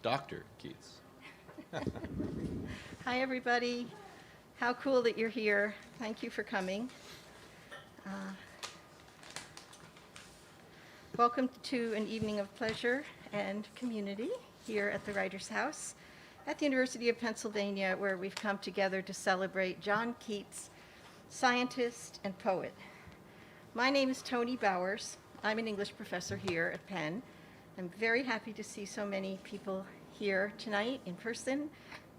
Dr. Keats. Hi, everybody. How cool that you're here. Thank you for coming. Uh, Welcome to an evening of pleasure and community here at the Writers' House at the University of Pennsylvania, where we've come together to celebrate John Keats, scientist and poet. My name is Toni Bowers. I'm an English professor here at Penn. I'm very happy to see so many people here tonight in person,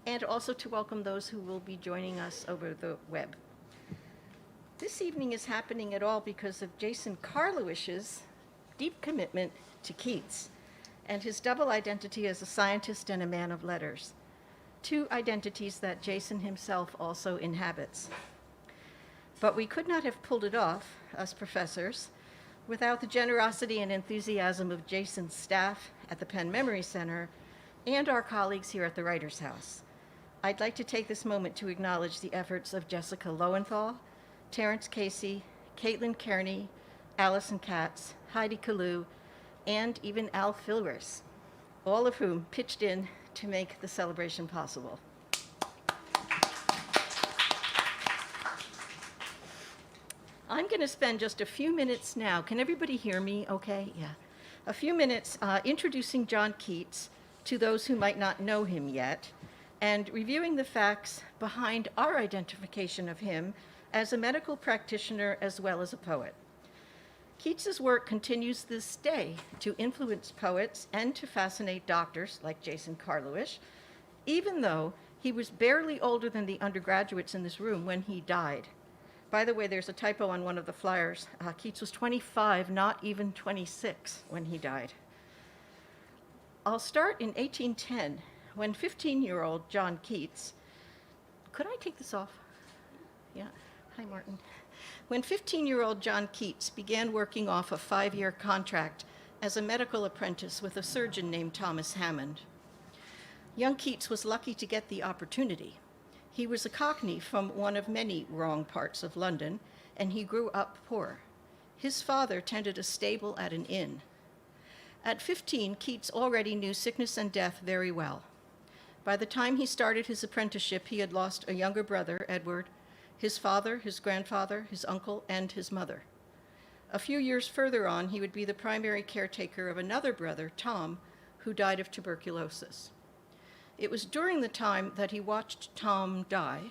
and also to welcome those who will be joining us over the web. This evening is happening at all because of Jason Karlowicz's deep commitment to Keats and his double identity as a scientist and a man of letters, two identities that Jason himself also inhabits. But we could not have pulled it off, us professors, without the generosity and enthusiasm of Jason's staff at the Penn Memory Center and our colleagues here at the Writers' House. I'd like to take this moment to acknowledge the efforts of Jessica Lowenthal, Terrence Casey, Caitlin Kearney, Allison Katz, Heidi Kalu, and even Al Filris, all of whom pitched in to make the celebration possible. I'm going to spend just a few minutes now. Can everybody hear me okay? Yeah. A few minutes introducing John Keats to those who might not know him yet, and reviewing the facts behind our identification of him as a medical practitioner as well as a poet. Keats's work continues this day to influence poets and to fascinate doctors like Jason Karlowicz, even though he was barely older than the undergraduates in this room when he died. By the way, there's a typo on one of the flyers. Keats was 25, not even 26 when he died. I'll start in 1810, when 15-year-old John Keats, could I take this off? Yeah, hi Martin. When 15-year-old John Keats began working off a 5-year contract as a medical apprentice with a surgeon named Thomas Hammond. Young Keats was lucky to get the opportunity. He was a Cockney from one of many wrong parts of London, and he grew up poor. His father tended a stable at an inn. At 15, Keats already knew sickness and death very well. By the time he started his apprenticeship, he had lost a younger brother, Edward, his father, his grandfather, his uncle, and his mother. A few years further on, he would be the primary caretaker of another brother, Tom, who died of tuberculosis. It was during the time that he watched Tom die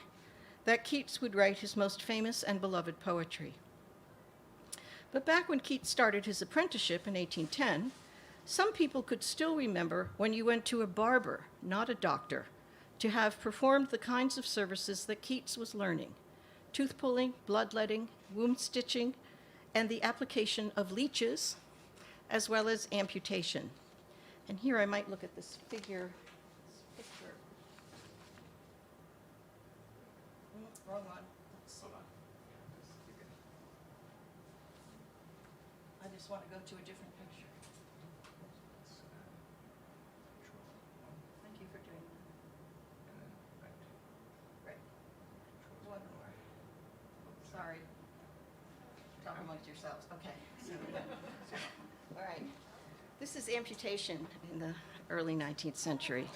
that Keats would write his most famous and beloved poetry. But back when Keats started his apprenticeship in 1810, some people could still remember when you went to a barber, not a doctor, to have performed the kinds of services that Keats was learning: tooth pulling, bloodletting, wound stitching, and the application of leeches, as well as amputation. And here I might look at this picture. Wrong one. I just want to go to a different picture. Thank you for doing that. Right. One more. Sorry. Talk amongst yourselves. Okay. All right. This is amputation in the early 19th century.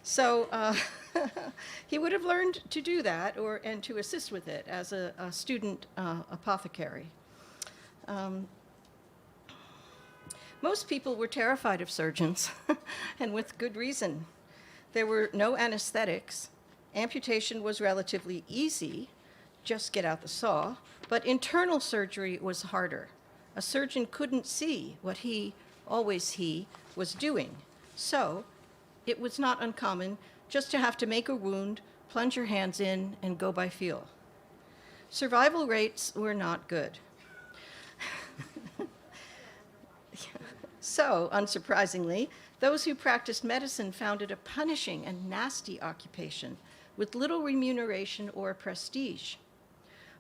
So he would have learned to do that and to assist with it as a student apothecary. Most people were terrified of surgeons, and with good reason. There were no anesthetics. Amputation was relatively easy, just get out the saw, but internal surgery was harder. A surgeon couldn't see what he was doing. So it was not uncommon just to have to make a wound, plunge your hands in, and go by feel. Survival rates were not good. So, unsurprisingly, those who practiced medicine found it a punishing and nasty occupation with little remuneration or prestige.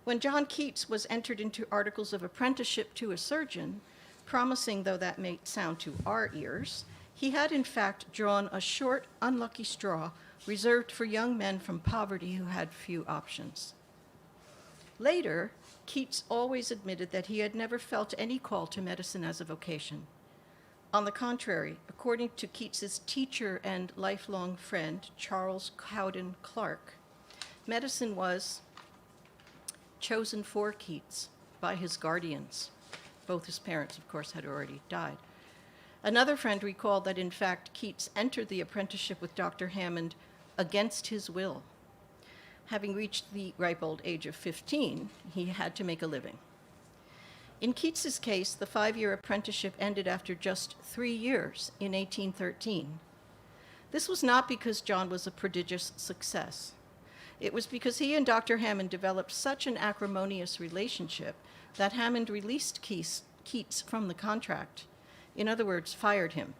When John Keats was entered into articles of apprenticeship to a surgeon, promising though that may sound to our ears, he had in fact drawn a short, unlucky straw reserved for young men from poverty who had few options. Later, Keats always admitted that he had never felt any call to medicine as a vocation. On the contrary, according to Keats's teacher and lifelong friend, Charles Cowden Clarke, medicine was chosen for Keats by his guardians. Both his parents, of course, had already died. Another friend recalled that, in fact, Keats entered the apprenticeship with Dr. Hammond against his will. Having reached the ripe old age of 15, he had to make a living. In Keats's case, the 5-year apprenticeship ended after just 3 years in 1813. This was not because John was a prodigious success. It was because he and Dr. Hammond developed such an acrimonious relationship that Hammond released Keats from the contract. In other words, fired him.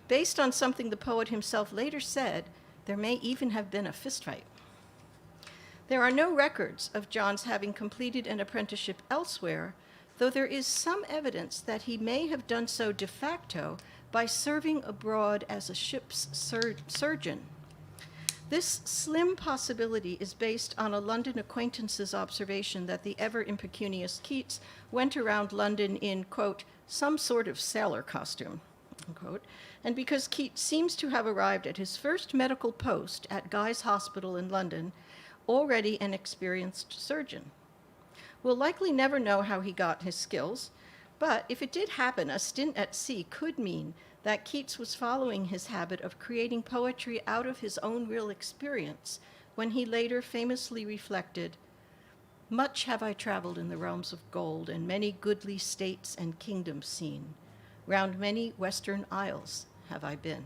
Based on something the poet himself later said, there may even have been a fistfight. There are no records of John's having completed an apprenticeship elsewhere, though there is some evidence that he may have done so de facto by serving abroad as a ship's surgeon. This slim possibility is based on a London acquaintance's observation that the ever-impecunious Keats went around London in, quote, some sort of sailor costume, unquote, and because Keats seems to have arrived at his first medical post at Guy's Hospital in London already an experienced surgeon. We'll likely never know how he got his skills, but if it did happen, a stint at sea could mean that Keats was following his habit of creating poetry out of his own real experience when he later famously reflected, "Much have I traveled in the realms of gold, and many goodly states and kingdoms seen. Round many western isles have I been."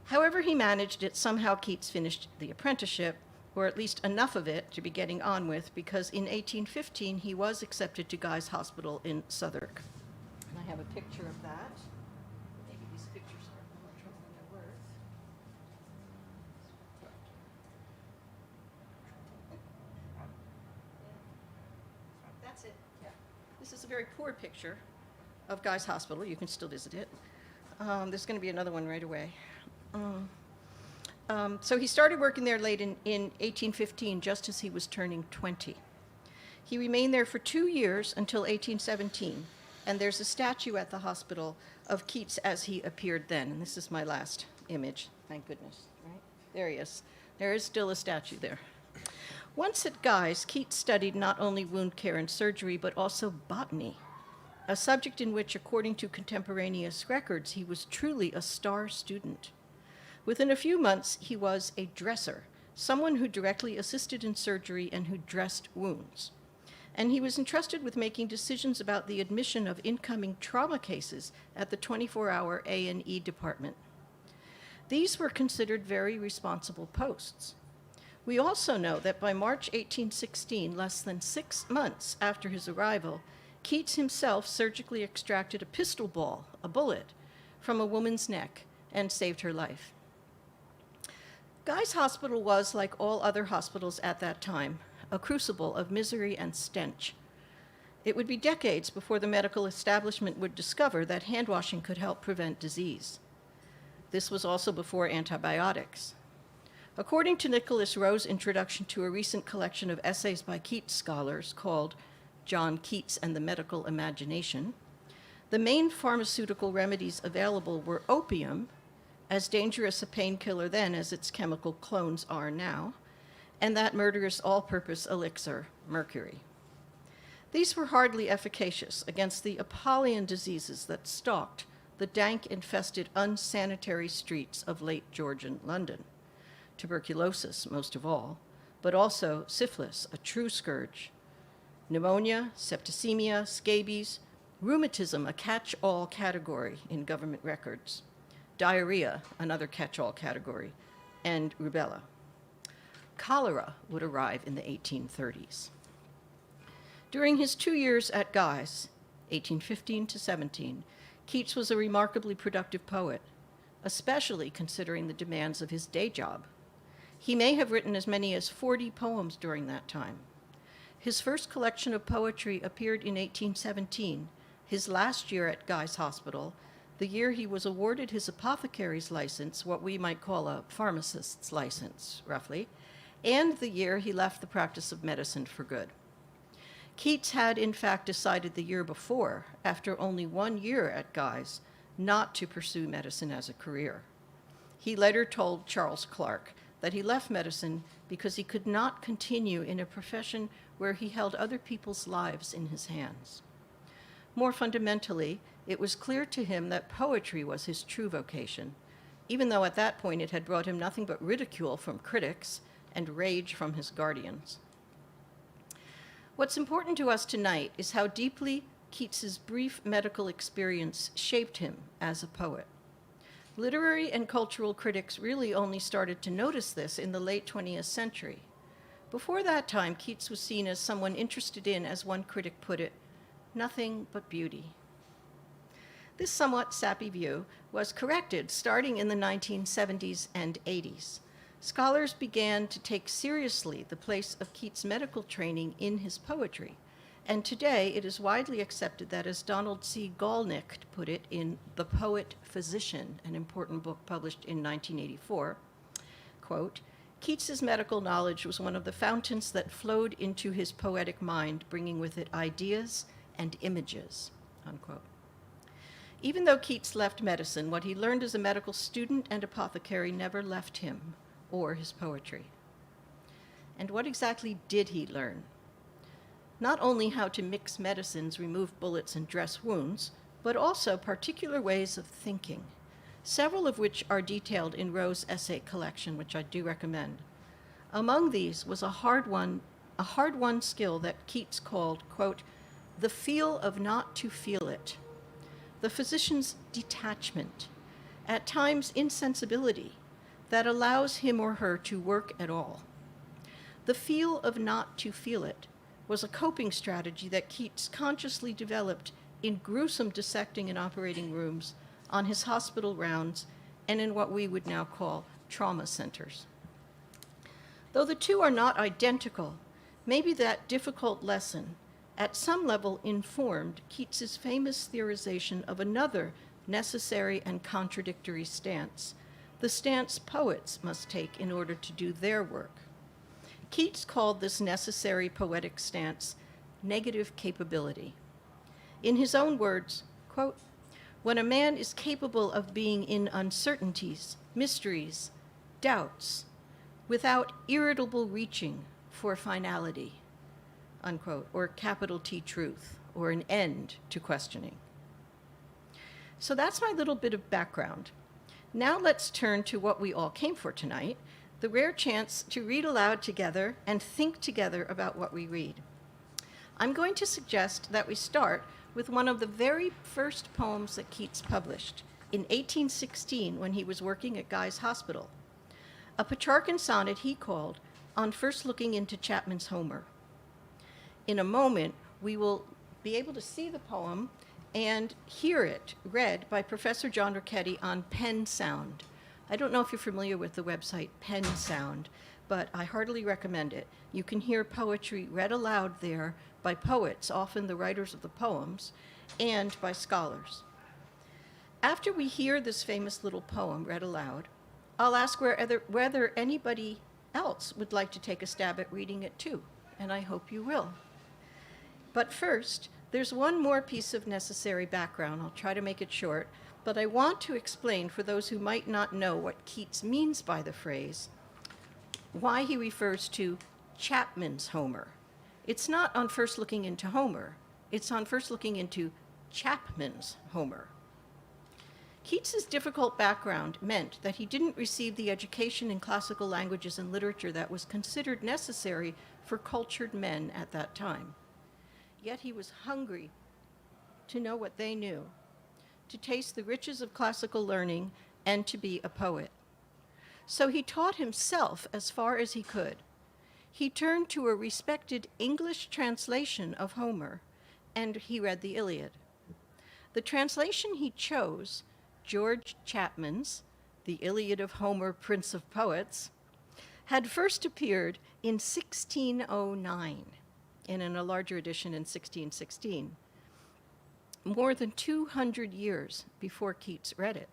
However he managed it, somehow Keats finished the apprenticeship, or at least enough of it to be getting on with, because in 1815 he was accepted to Guy's Hospital in Southwark. And I have a picture of that. Maybe these pictures are more trouble than they're worth. That's it, yeah. This is a very poor picture of Guy's Hospital. You can still visit it. There's going to be another one right away. So he started working there late in 1815, just as he was turning 20. He remained there for 2 years until 1817, and there's a statue at the hospital of Keats as he appeared then. And this is my last image, thank goodness, right? There he is. There is still a statue there. Once at Guy's, Keats studied not only wound care and surgery, but also botany, a subject in which, according to contemporaneous records, he was truly a star student. Within a few months, he was a dresser, someone who directly assisted in surgery and who dressed wounds. And he was entrusted with making decisions about the admission of incoming trauma cases at the 24-hour A&E department. These were considered very responsible posts. We also know that by March 1816, less than 6 months after his arrival, Keats himself surgically extracted a pistol ball, a bullet, from a woman's neck and saved her life. Guy's Hospital was, like all other hospitals at that time, a crucible of misery and stench. It would be decades before the medical establishment would discover that hand-washing could help prevent disease. This was also before antibiotics. According to Nicholas Rowe's introduction to a recent collection of essays by Keats scholars called John Keats and the Medical Imagination, the main pharmaceutical remedies available were opium, as dangerous a painkiller then as its chemical clones are now, and that murderous all-purpose elixir, mercury. These were hardly efficacious against the Apollyon diseases that stalked the dank-infested, unsanitary streets of late Georgian London. Tuberculosis, most of all, but also syphilis, a true scourge, pneumonia, septicemia, scabies, rheumatism, a catch-all category in government records, diarrhea, another catch-all category, and rubella. Cholera would arrive in the 1830s. During his 2 years at Guy's, 1815 to 17, Keats was a remarkably productive poet, especially considering the demands of his day job. He may have written as many as 40 poems during that time. His first collection of poetry appeared in 1817, his last year at Guy's Hospital, the year he was awarded his apothecary's license, what we might call a pharmacist's license, roughly, and the year he left the practice of medicine for good. Keats had, in fact, decided the year before, after only 1 year at Guy's, not to pursue medicine as a career. He later told Charles Clark that he left medicine because he could not continue in a profession where he held other people's lives in his hands. More fundamentally, it was clear to him that poetry was his true vocation, even though at that point it had brought him nothing but ridicule from critics and rage from his guardians. What's important to us tonight is how deeply Keats's brief medical experience shaped him as a poet. Literary and cultural critics really only started to notice this in the late 20th century. Before that time, Keats was seen as someone interested in, as one critic put it, nothing but beauty. This somewhat sappy view was corrected starting in the 1970s and 80s. Scholars began to take seriously the place of Keats' medical training in his poetry, and today it is widely accepted that, as Donald C. Galnick put it in The Poet Physician, an important book published in 1984, quote, Keats's medical knowledge was one of the fountains that flowed into his poetic mind, bringing with it ideas and images, unquote. Even though Keats left medicine, what he learned as a medical student and apothecary never left him or his poetry. And what exactly did he learn? Not only how to mix medicines, remove bullets, and dress wounds, but also particular ways of thinking, several of which are detailed in Rowe's essay collection, which I do recommend. Among these was a hard-won skill that Keats called, quote, the feel of not to feel it, the physician's detachment, at times insensibility, that allows him or her to work at all. The feel of not to feel it was a coping strategy that Keats consciously developed in gruesome dissecting in operating rooms, on his hospital rounds, and in what we would now call trauma centers. Though the two are not identical, maybe that difficult lesson at some level informed Keats's famous theorization of another necessary and contradictory stance, the stance poets must take in order to do their work. Keats called this necessary poetic stance negative capability. In his own words, quote, when a man is capable of being in uncertainties, mysteries, doubts, without irritable reaching for finality, unquote, or capital T truth, or an end to questioning. So that's my little bit of background. Now let's turn to what we all came for tonight, the rare chance to read aloud together and think together about what we read. I'm going to suggest that we start with one of the very first poems that Keats published in 1816 when he was working at Guy's Hospital, a Petrarchan sonnet he called On First Looking into Chapman's Homer. In a moment, we will be able to see the poem and hear it read by Professor John Ricchetti on Pen Sound. I don't know if you're familiar with the website Pen Sound, but I heartily recommend it. You can hear poetry read aloud there by poets, often the writers of the poems, and by scholars. After we hear this famous little poem read aloud, I'll ask whether anybody else would like to take a stab at reading it too, and I hope you will. But first, there's one more piece of necessary background. I'll try to make it short, but I want to explain for those who might not know what Keats means by the phrase, why he refers to Chapman's Homer. It's not on first looking into Homer, it's on first looking into Chapman's Homer. Keats's difficult background meant that he didn't receive the education in classical languages and literature that was considered necessary for cultured men at that time. Yet he was hungry to know what they knew, to taste the riches of classical learning, and to be a poet. So he taught himself as far as he could. He turned to a respected English translation of Homer, and he read the Iliad. The translation he chose, George Chapman's The Iliad of Homer, Prince of Poets, had first appeared in 1609, and in a larger edition in 1616, more than 200 years before Keats read it.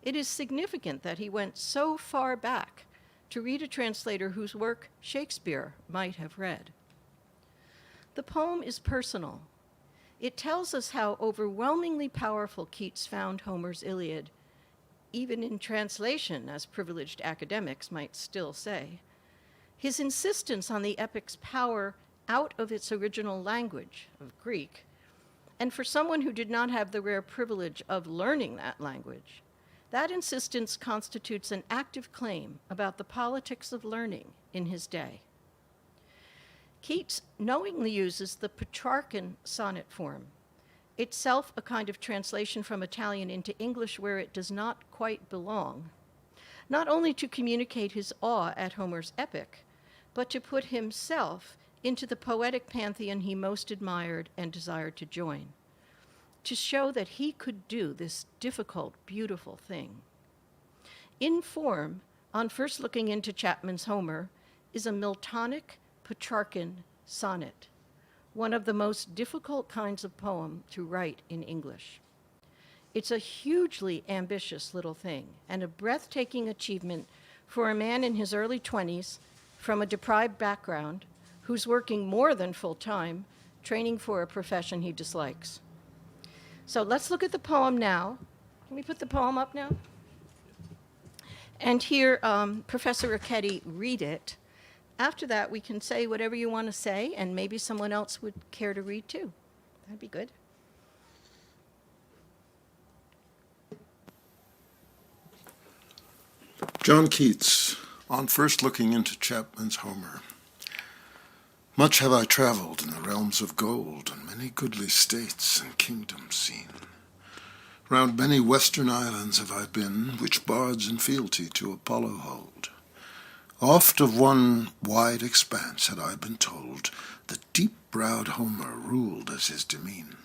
It is significant that he went so far back to read a translator whose work Shakespeare might have read. The poem is personal. It tells us how overwhelmingly powerful Keats found Homer's Iliad, even in translation, as privileged academics might still say. His insistence on the epic's power out of its original language, of Greek, and for someone who did not have the rare privilege of learning that language, that insistence constitutes an active claim about the politics of learning in his day. Keats knowingly uses the Petrarchan sonnet form, itself a kind of translation from Italian into English where it does not quite belong, not only to communicate his awe at Homer's epic, but to put himself into the poetic pantheon he most admired and desired to join, to show that he could do this difficult, beautiful thing. In form, on first looking into Chapman's Homer, is a Miltonic Petrarchan sonnet, one of the most difficult kinds of poem to write in English. It's a hugely ambitious little thing and a breathtaking achievement for a man in his early 20s from a deprived background who's working more than full-time, training for a profession he dislikes. So let's look at the poem now. Can we put the poem up now? And hear Professor Ricchetti read it. After that, we can say whatever you want to say, and maybe someone else would care to read too. That'd be good. John Keats, on first looking into Chapman's Homer. Much have I travelled in the realms of gold, and many goodly states and kingdoms seen. Round many western islands have I been, which bards in fealty to Apollo hold. Oft of one wide expanse had I been told, that deep-browed Homer ruled as his demesne.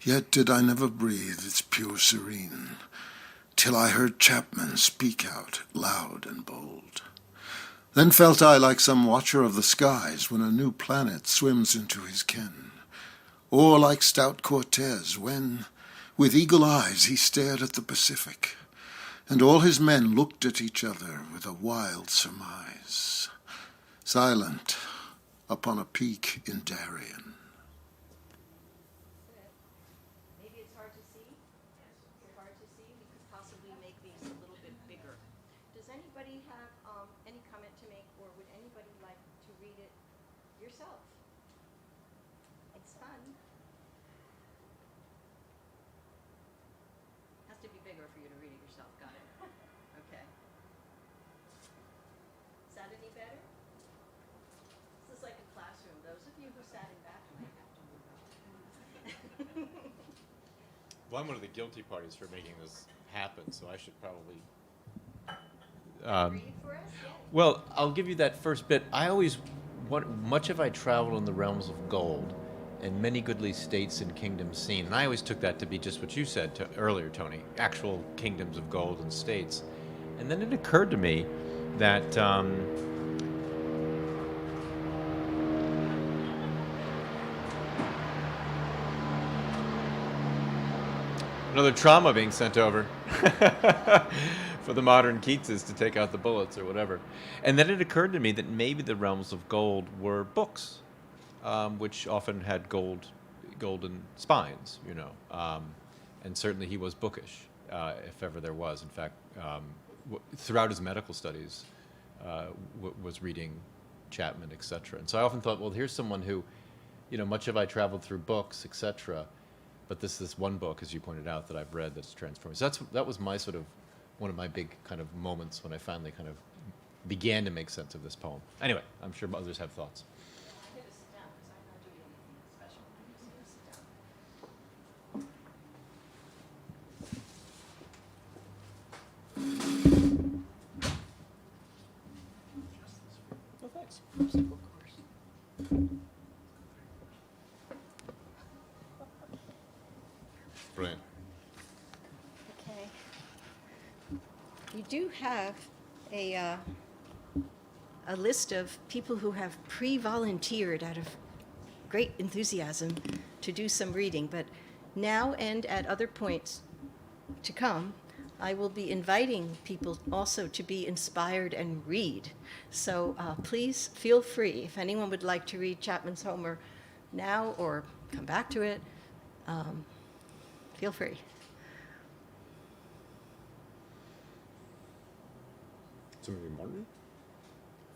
Yet did I never breathe its pure serene, till I heard Chapman speak out loud and bold. Then felt I like some watcher of the skies when a new planet swims into his ken, or like stout Cortez when, with eagle eyes, he stared at the Pacific, and all his men looked at each other with a wild surmise, silent upon a peak in Darien. Maybe it's hard to see. Is it hard to see? We could possibly make these a little bit bigger. Does anybody have any comment to make, or would anybody like to read it yourself? It's fun. Has to be bigger for you to read it yourself. Got it. Okay. Is that any better? This is like a classroom. Those of you who sat in back might have to move on. Well, I'm one of the guilty parties for making this happen, so I should probably. Read for us? Yeah. Well, I'll give you that first bit. Much have I traveled in the realms of gold, and many goodly states and kingdoms seen. And I always took that to be just what you said earlier, Tony, actual kingdoms of gold and states. And then it occurred to me that another trauma being sent over for the modern Keatses to take out the bullets or whatever. And then it occurred to me that maybe the realms of gold were books, which often had golden spines, you know. And certainly he was bookish, if ever there was. In fact, throughout his medical studies, was reading Chapman, etc. And so I often thought, well, here's someone who, you know, much have I traveled through books, etc. But this one book, as you pointed out, that I've read that's transformed. So that was my sort of one of my big kind of moments when I finally kind of began to make sense of this poem. Anyway, I'm sure others have thoughts. I'm going to sit down because I'm not doing anything special. I'm just going to sit down. Oh, thanks. Obstacle course. Brilliant. Okay. You do have a list of people who have pre-volunteered out of great enthusiasm to do some reading, but now and at other points to come, I will be inviting people also to be inspired and read. So please feel free, if anyone would like to read Chapman's Homer now or come back to it, feel free. Somebody Martin?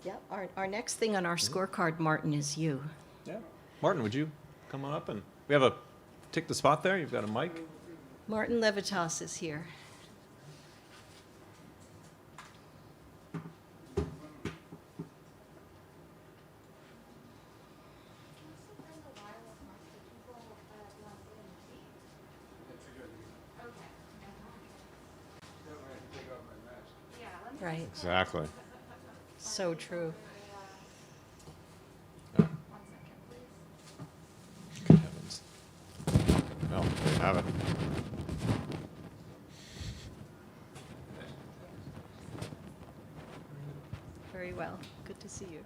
Yep, our next thing on our scorecard, Martin, is you. Yeah. Martin, would you come on up and we have a take the spot there? You've got a mic. Martin Levitas is here. Right, Exactly. so true. Good heavens. Well, there you have it. Very well. Good to see you.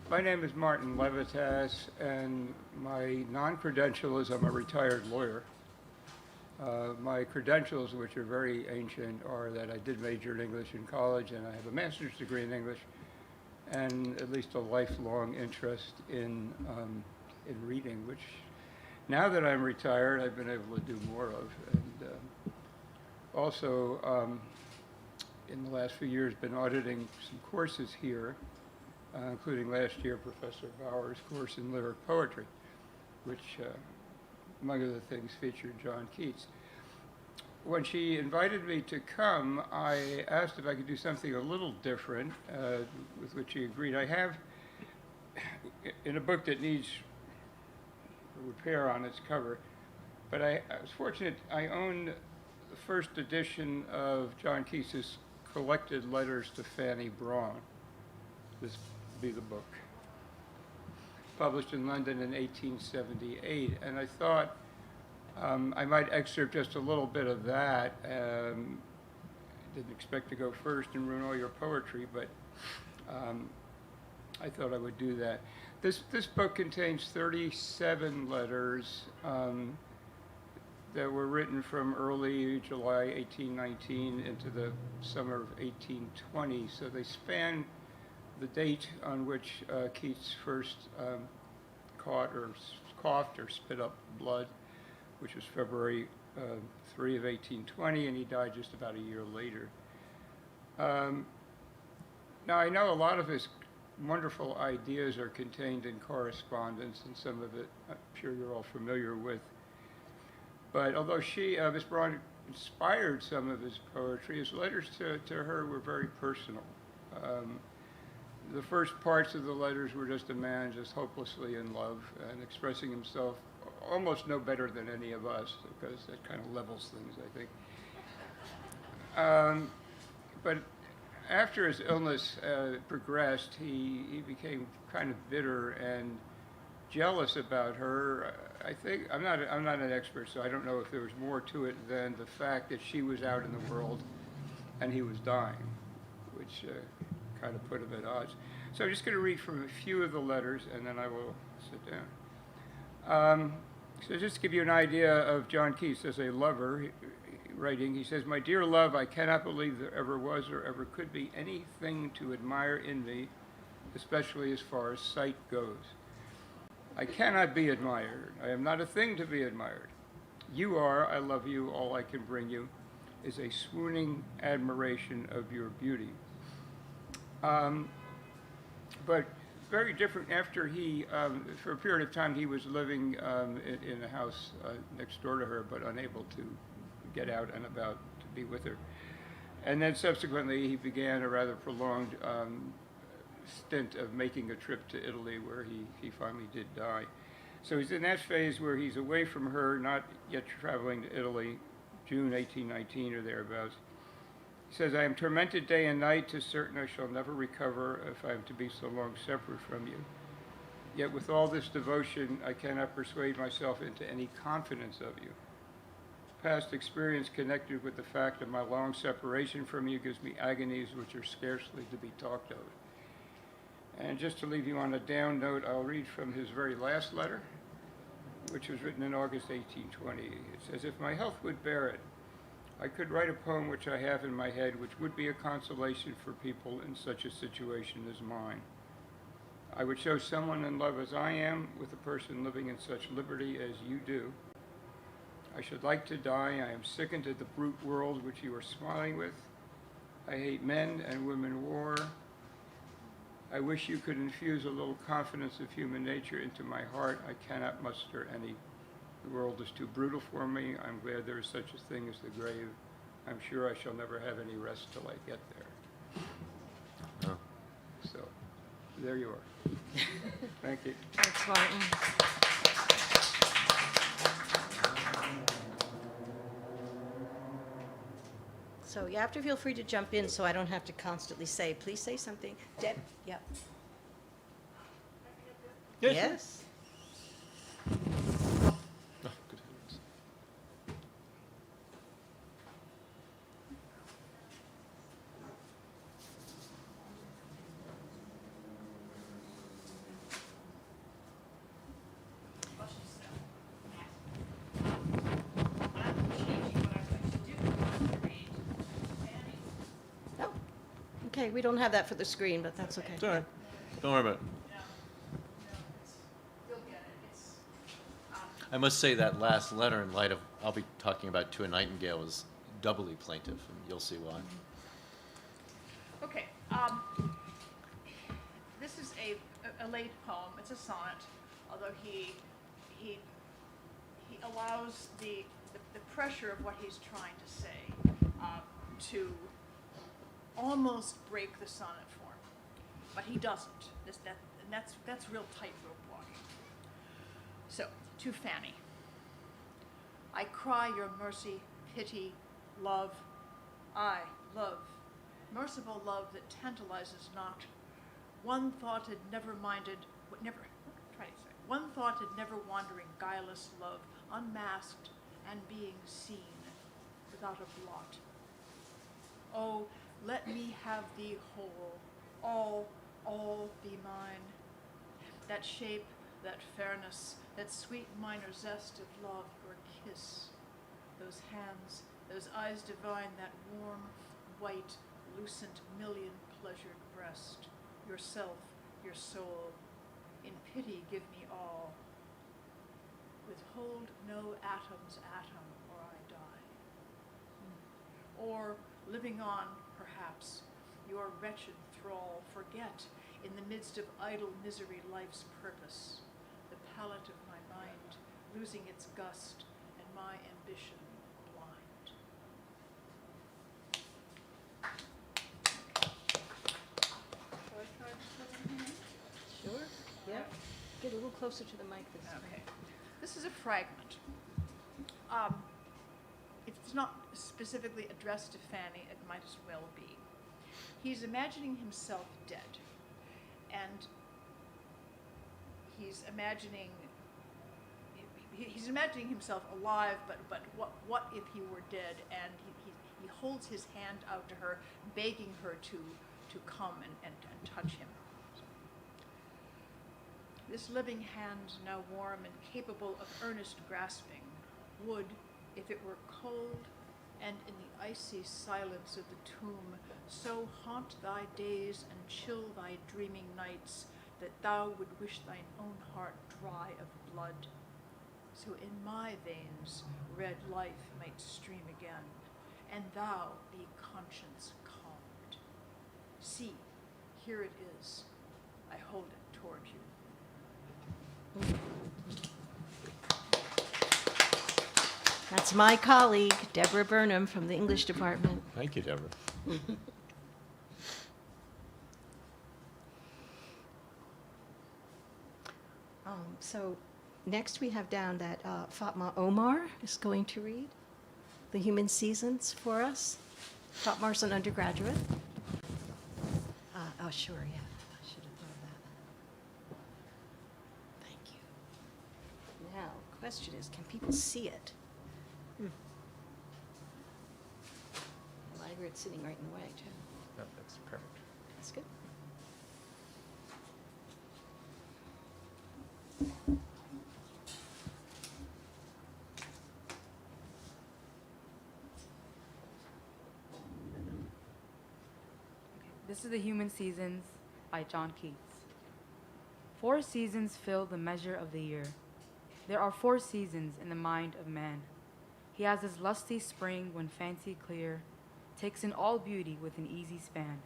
My name is Martin Levitas, and my non-credential is I'm a retired lawyer. My credentials, which are very ancient, are that I did major in English in college, and I have a master's degree in English, and at least a lifelong interest in reading, which now that I'm retired, I've been able to do more of. And also, in the last few years, been auditing some courses here, including last year Professor Bauer's course in lyric poetry, which, among other things, featured John Keats. When she invited me to come, I asked if I could do something a little different, with which she agreed. I have, in a book that needs repair on its cover, but I was fortunate, I own the first edition of John Keats's collected letters to Fanny Brawne. This would be the book. Published in London in 1878, and I thought I might excerpt just a little bit of that. Didn't expect to go first and ruin all your poetry, but I thought I would do that. This book contains 37 letters that were written from early July 1819 into the summer of 1820, so they span the date on which Keats first coughed or spit up blood, which was February 3 of 1820, and he died just about a year later. Now, I know a lot of his wonderful ideas are contained in correspondence, and some of it I'm sure you're all familiar with. But although Miss Brawne, inspired some of his poetry, his letters to her were very personal. The first parts of the letters were just a man just hopelessly in love and expressing himself almost no better than any of us, because that kind of levels things, I think. But after his illness progressed, he became kind of bitter and jealous about her. I think I'm not an expert, so I don't know if there was more to it than the fact that she was out in the world and he was dying, which kind of put him at odds. So I'm just going to read from a few of the letters, and then I will sit down. So just to give you an idea of John Keats as a lover, writing, he says, "My dear love, I cannot believe there ever was or ever could be anything to admire in me, especially as far as sight goes. I cannot be admired. I am not a thing to be admired. You are, I love you, all I can bring you is a swooning admiration of your beauty." But very different after he, for a period of time, he was living in a house next door to her, but unable to get out and about to be with her. And then subsequently, he began a rather prolonged stint of making a trip to Italy, where he finally did die. So he's in that phase where he's away from her, not yet traveling to Italy, June 1819 or thereabouts. He says, "I am tormented day and night, 'tis certain I shall never recover if I am to be so long separate from you. Yet with all this devotion, I cannot persuade myself into any confidence of you. Past experience connected with the fact of my long separation from you gives me agonies which are scarcely to be talked of." And just to leave you on a down note, I'll read from his very last letter, which was written in August 1820. It says, "If my health would bear it, I could write a poem which I have in my head, which would be a consolation for people in such a situation as mine. I would show someone in love as I am with a person living in such liberty as you do. I should like to die. I am sickened at the brute world which you are smiling with. I hate men and women war. I wish you could infuse a little confidence of human nature into my heart. I cannot muster any. The world is too brutal for me. I'm glad there is such a thing as the grave. I'm sure I shall never have any rest till I get there. Oh. So, there you are. Thank you. Thanks, Martin. So you have to feel free to jump in so I don't have to constantly say, please say something. Deb? Yep. Yeah, sure. Yes? Oh, good heavens. Oh, okay, we don't have that for the screen, but that's okay. It's all right. Don't worry about it. I must say that last letter, in light of I'll be talking about To a Nightingale, is doubly plaintive, and you'll see why. Okay, this is a late poem. It's a sonnet, although he allows the pressure of what he's trying to say to almost break the sonnet form, but he doesn't. And that's real tightrope walking. So, to Fanny. I cry your mercy, pity, love. I, love. Merciful love that tantalizes not. One thoughted, never minded, one thoughted, never wandering, guileless love, unmasked and being seen without a blot. Oh, let me have thee whole, all be mine. That shape, that fairness, that sweet minor zest of love, your kiss, those hands, those eyes divine, that warm, white, lucent, million-pleasured breast, yourself, your soul, in pity give me all. Withhold no atom's atom, or I die. Or, living on, perhaps, your wretched thrall, forget, in the midst of idle misery, life's purpose, the palate of my mind, losing its gust, and my ambition blind. Shall I try this one here? Sure, yeah. Get a little closer to the mic this time. Okay. This is a fragment. It's not specifically addressed to Fanny, it might as well be. He's imagining himself dead, and he's imagining himself alive, but what if he were dead? And he holds his hand out to her, begging her to come and touch him. This living hand, now warm and capable of earnest grasping, would, if it were cold, and in the icy silence of the tomb, so haunt thy days and chill thy dreaming nights, that thou would wish thine own heart dry of blood, so in my veins red life might stream again, and thou be conscience calmed. See, here it is. I hold it toward you. That's my colleague, Deborah Burnham from the English department. Thank you, Deborah. So next we have down that Fatma Omar is going to read The Human Seasons for us. Fatma's an undergraduate. Oh, sure, yeah. I should have thought of that. Thank you. Now, the question is, can people see it? Margaret's sitting right in the way, too. No, that's perfect. That's good. This is The Human Seasons by John Keats. 4 seasons fill the measure of the year. There are 4 seasons in the mind of man. He has his lusty spring when fancy clear takes in all beauty with an easy span.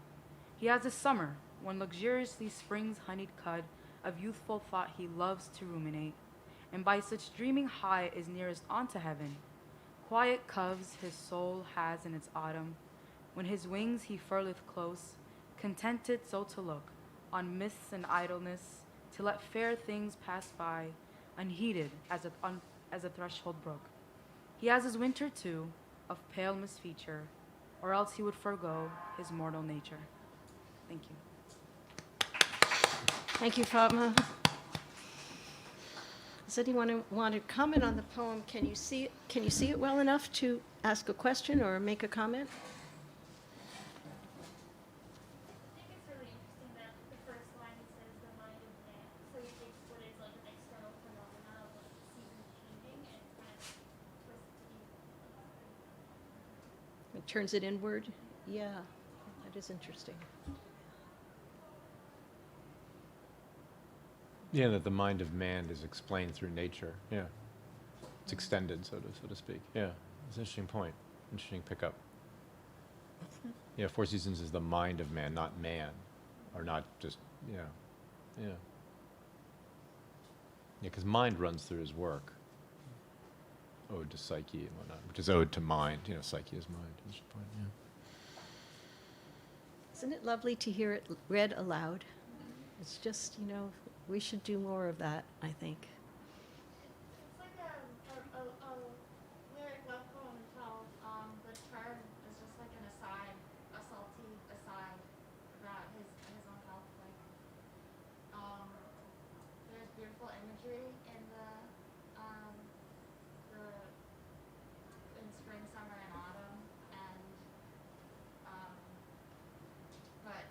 He has his summer when luxuriously springs honeyed cud of youthful thought he loves to ruminate, and by such dreaming high is nearest unto heaven. Quiet coves his soul has in its autumn, when his wings he furleth close, contented so to look on myths and idleness, to let fair things pass by, unheeded as a threshold brook. He has his winter too, of pale misfeature, or else he would forego his mortal nature. Thank you. Thank you, Fatma. Does anyone want to comment on the poem? Can you see it? Can you see it well enough to ask a question or make a comment? I think it's really interesting that the first line says the mind of man. So he takes what is like an external phenomena of like seasons changing and kind of twists it to be. It turns it inward? Yeah, that is interesting. Yeah, that the mind of man is explained through nature. Yeah, it's extended, so to speak. Yeah, it's an interesting point. Interesting pickup. Yeah, 4 seasons is the mind of man, not man, or not just yeah. Yeah, because mind runs through his work. Ode to Psyche and whatnot, which is ode to mind. Psyche is mind. That's the point. Yeah. Isn't it lovely to hear it read aloud? It's just, we should do more of that, I think. It's like a lyric love poem until the term is just like an aside, a salty aside about his own health. Like there's beautiful imagery in in spring, summer, and autumn, and but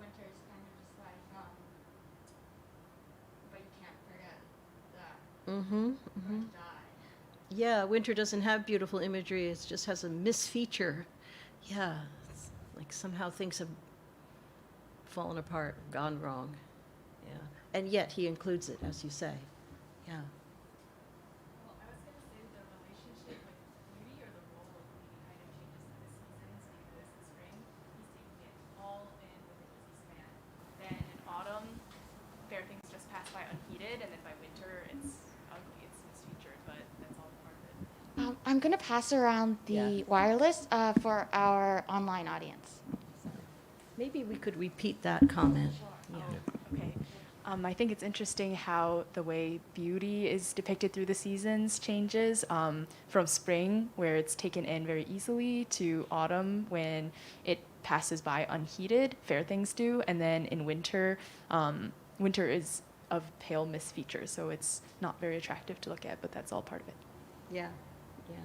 winter is kind of just like but you can't forget that Mm-hmm. going to die. Yeah, winter doesn't have beautiful imagery. It just has a misfeature. Yeah, it's like somehow things have fallen apart, gone wrong. Yeah, and yet he includes it, as you say. Yeah. Well, I was going to say the relationship with beauty, or the role of beauty, kind of changes through the seasons, because in spring, he's taking it all in with an easy span. Then in autumn, fair things just pass by unheeded, and then by winter, it's ugly, it's misfeatured, but that's all part of it. I'm going to pass around the wireless for our online audience. Maybe we could repeat that comment. Yeah. Okay. I think it's interesting how the way beauty is depicted through the seasons changes, from spring, where it's taken in very easily, to autumn, when it passes by unheeded, fair things do, and then in winter, winter is of pale misfeatures, so it's not very attractive to look at, but that's all part of it. Yeah. Yeah.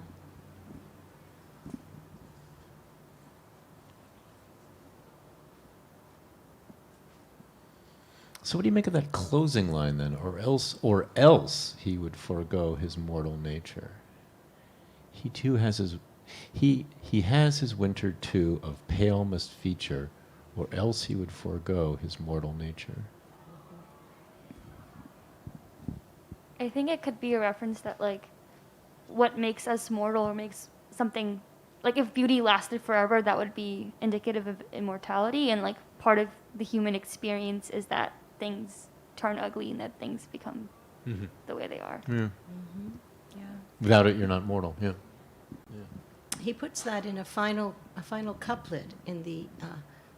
So what do you make of that closing line then? Or else he would forego his mortal nature. He too has he has his winter too of pale misfeature, or else he would forego his mortal nature. I think it could be a reference that, like, what makes us mortal or makes something, like, if beauty lasted forever, that would be indicative of immortality, and, like, part of the human experience is that things turn ugly and that things become the way they are. Yeah. Yeah. Without it, you're not mortal. Yeah. He puts that in a final couplet in the,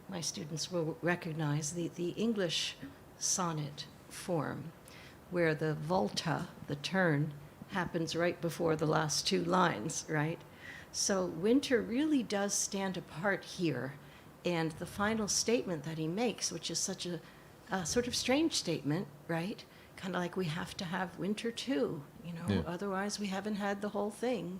my students will recognize, the English sonnet form, where the volta, the turn, happens right before the last 2 lines, right? So winter really does stand apart here, and the final statement that he makes, which is such a sort of strange statement, right? Kind of like we have to have winter too, Yeah. otherwise we haven't had the whole thing,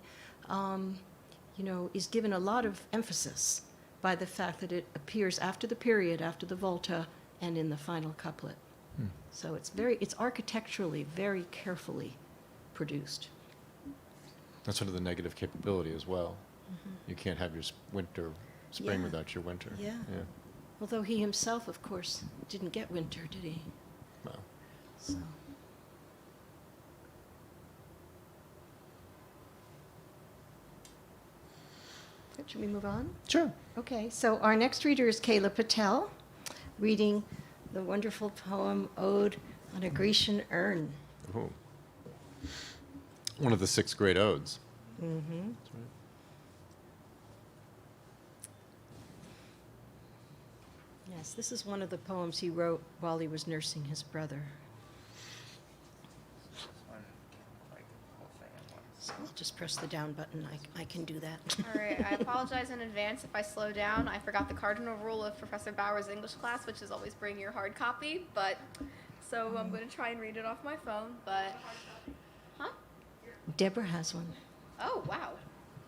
is given a lot of emphasis by the fact that it appears after the period, after the volta, and in the final couplet. So it's architecturally very carefully produced. That's sort of the negative capability as well. You can't have your spring Yeah. without your winter. Yeah. Although he himself, of course, didn't get winter, did he? Well, So. Should we move on? Sure. Okay, so our next reader is Kayla Patel, reading the wonderful poem Ode on a Grecian Urn. Ooh. One of the 6 great odes. Mm-hmm. That's right. Yes, this is one of the poems he wrote while he was nursing his brother. So I'll just press the down button. I can do that. All right, I apologize in advance if I slow down. I forgot the cardinal rule of Professor Bauer's English class, which is always bring your hard copy, but, so I'm going to try and read it off my phone, but, huh? Deborah has one. Oh, wow.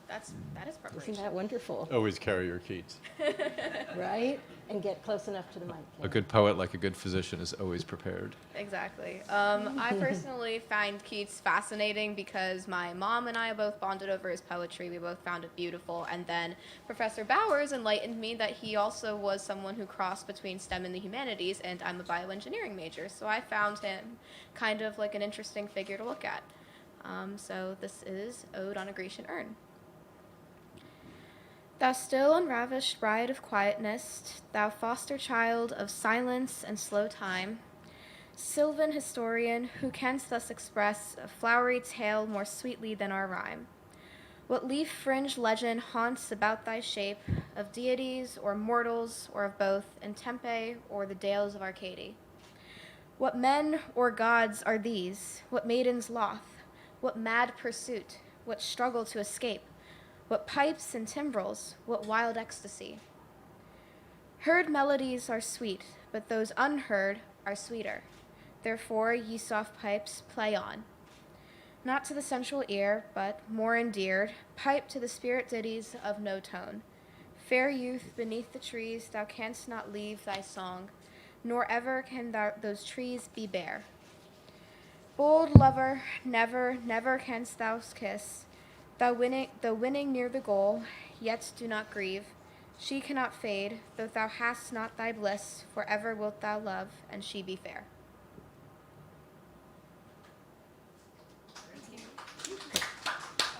That is Isn't preparation. that wonderful? Always carry your Keats. Right? And get close enough to the mic. A good poet, like a good physician, is always prepared. Exactly. I personally find Keats fascinating because my mom and I both bonded over his poetry. We both found it beautiful. And then Professor Bowers enlightened me that he also was someone who crossed between STEM and the humanities, and I'm a bioengineering major. So I found him kind of like an interesting figure to look at. So this is Ode on a Grecian Urn. Thou still unravished bride of quietness, thou foster child of silence and slow time, sylvan historian, who canst thus express a flowery tale more sweetly than our rhyme? What leaf-fringed legend haunts about thy shape, of deities or mortals, or of both, in Tempe or the dales of Arcady? What men or gods are these? What maidens loth? What mad pursuit? What struggle to escape? What pipes and timbrels, what wild ecstasy? Heard melodies are sweet, but those unheard are sweeter. Therefore, ye soft pipes, play on. Not to the sensual ear, but, more endeared, pipe to the spirit ditties of no tone. Fair youth, beneath the trees thou canst not leave thy song, nor ever can those trees be bare. Bold lover, never, never canst thou kiss, though winning near the goal, yet do not grieve. She cannot fade, though thou hast not thy bliss, forever wilt thou love, and she be fair.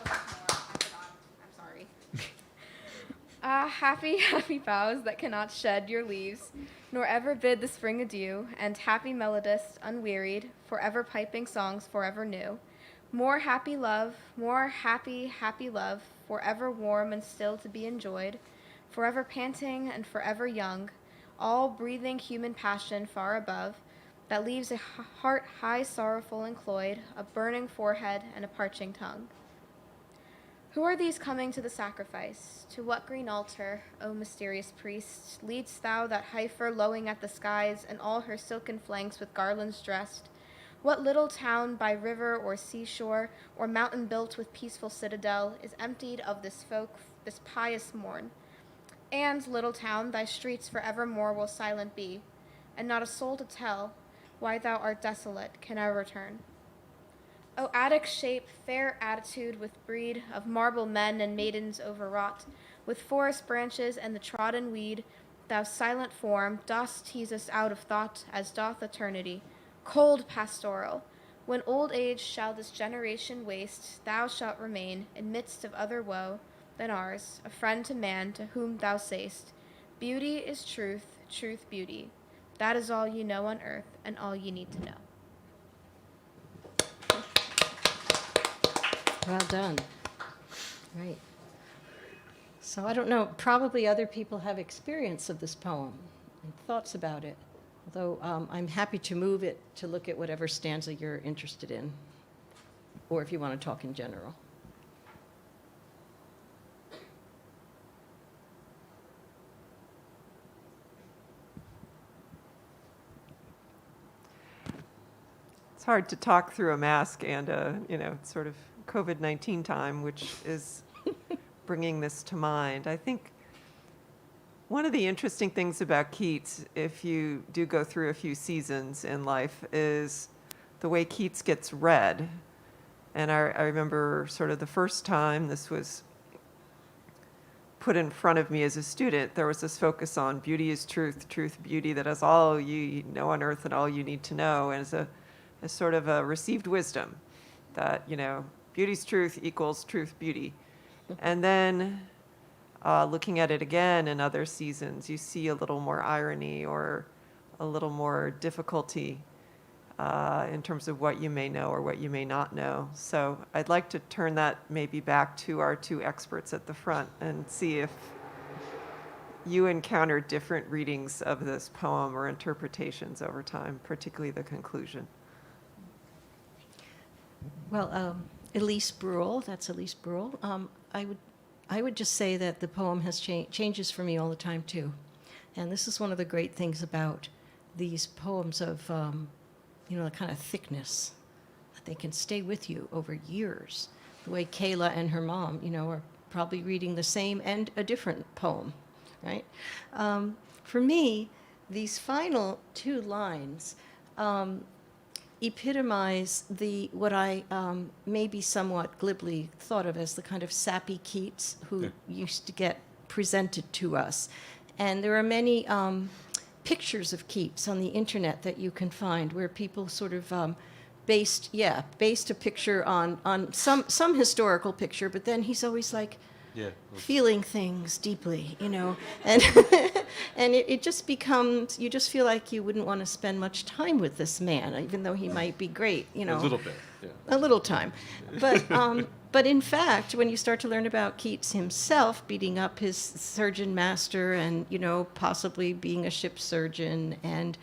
I'm sorry. Ah, happy, happy boughs that cannot shed your leaves, nor ever bid the spring adieu, and happy melodists, unwearied, forever piping songs forever new. More happy love, more happy, happy love, forever warm and still to be enjoyed, forever panting and forever young, all breathing human passion far above, that leaves a heart high sorrowful and cloyed, a burning forehead and a parching tongue. Who are these coming to the sacrifice? To what green altar, O mysterious priest, leadst thou that heifer lowing at the skies, and all her silken flanks with garlands dressed? What little town by river or seashore, or mountain built with peaceful citadel, is emptied of this folk, this pious morn? And, little town, thy streets forevermore will silent be, and not a soul to tell why thou art desolate can ever return. O Attic shape, fair attitude with breed of marble men and maidens overwrought, with forest branches and the trodden weed, thou silent form dost tease us out of thought as doth eternity. Cold pastoral, when old age shall this generation waste, thou shalt remain, in midst of other woe than ours, a friend to man to whom thou say'st, beauty is truth, truth beauty. That is all you know on earth, and all you need to know. Well done. Right. So I don't know, probably other people have experience of this poem and thoughts about it. Although I'm happy to move it to look at whatever stanza you're interested in, or if you want to talk in general. It's hard to talk through a mask and sort of COVID-19 time, which is bringing this to mind. I think one of the interesting things about Keats, if you do go through a few seasons in life, is the way Keats gets read. And I remember sort of the first time this was put in front of me as a student, there was this focus on beauty is truth, truth, beauty, that is all you know on earth and all you need to know. And as a as sort of a received wisdom that, beauty's truth equals truth, beauty. And then looking at it again in other seasons, you see a little more irony or a little more difficulty in terms of what you may know or what you may not know. So I'd like to turn that maybe back to our two experts at the front and see if you encountered different readings of this poem or interpretations over time, particularly the conclusion. Well, Elise Bruhl, that's Elise Bruhl. I would just say that the poem has changes for me all the time too, and this is one of the great things about these poems of, the kind of thickness that they can stay with you over years. The way Kayla and her mom, are probably reading the same and a different poem, right? For me, these final two lines epitomize what I maybe somewhat glibly thought of as the kind of sappy Keats who used to get presented to us. And there are many pictures of Keats on the internet that you can find where people sort of based a picture on some historical picture, but then he's always like feeling things deeply, and and it just becomes, you just feel like you wouldn't want to spend much time with this man, even though he might be great, A little bit, yeah. a little time. But in fact, when you start to learn about Keats himself beating up his surgeon master and, possibly being a ship surgeon and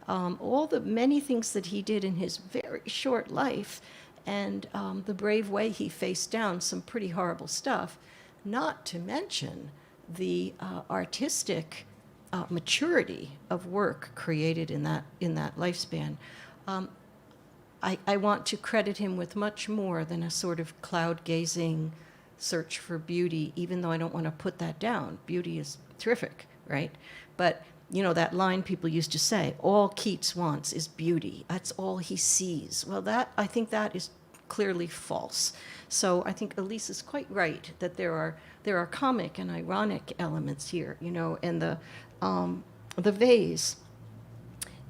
all the many things that he did in his very short life and the brave way he faced down some pretty horrible stuff, not to mention the artistic maturity of work created in that lifespan. I want to credit him with much more than a sort of cloud-gazing search for beauty, even though I don't want to put that down. Beauty is terrific, right? But, that line people used to say, all Keats wants is beauty. That's all he sees. Well, I think that is clearly false. So I think Elise is quite right that there are comic and ironic elements here, and the vase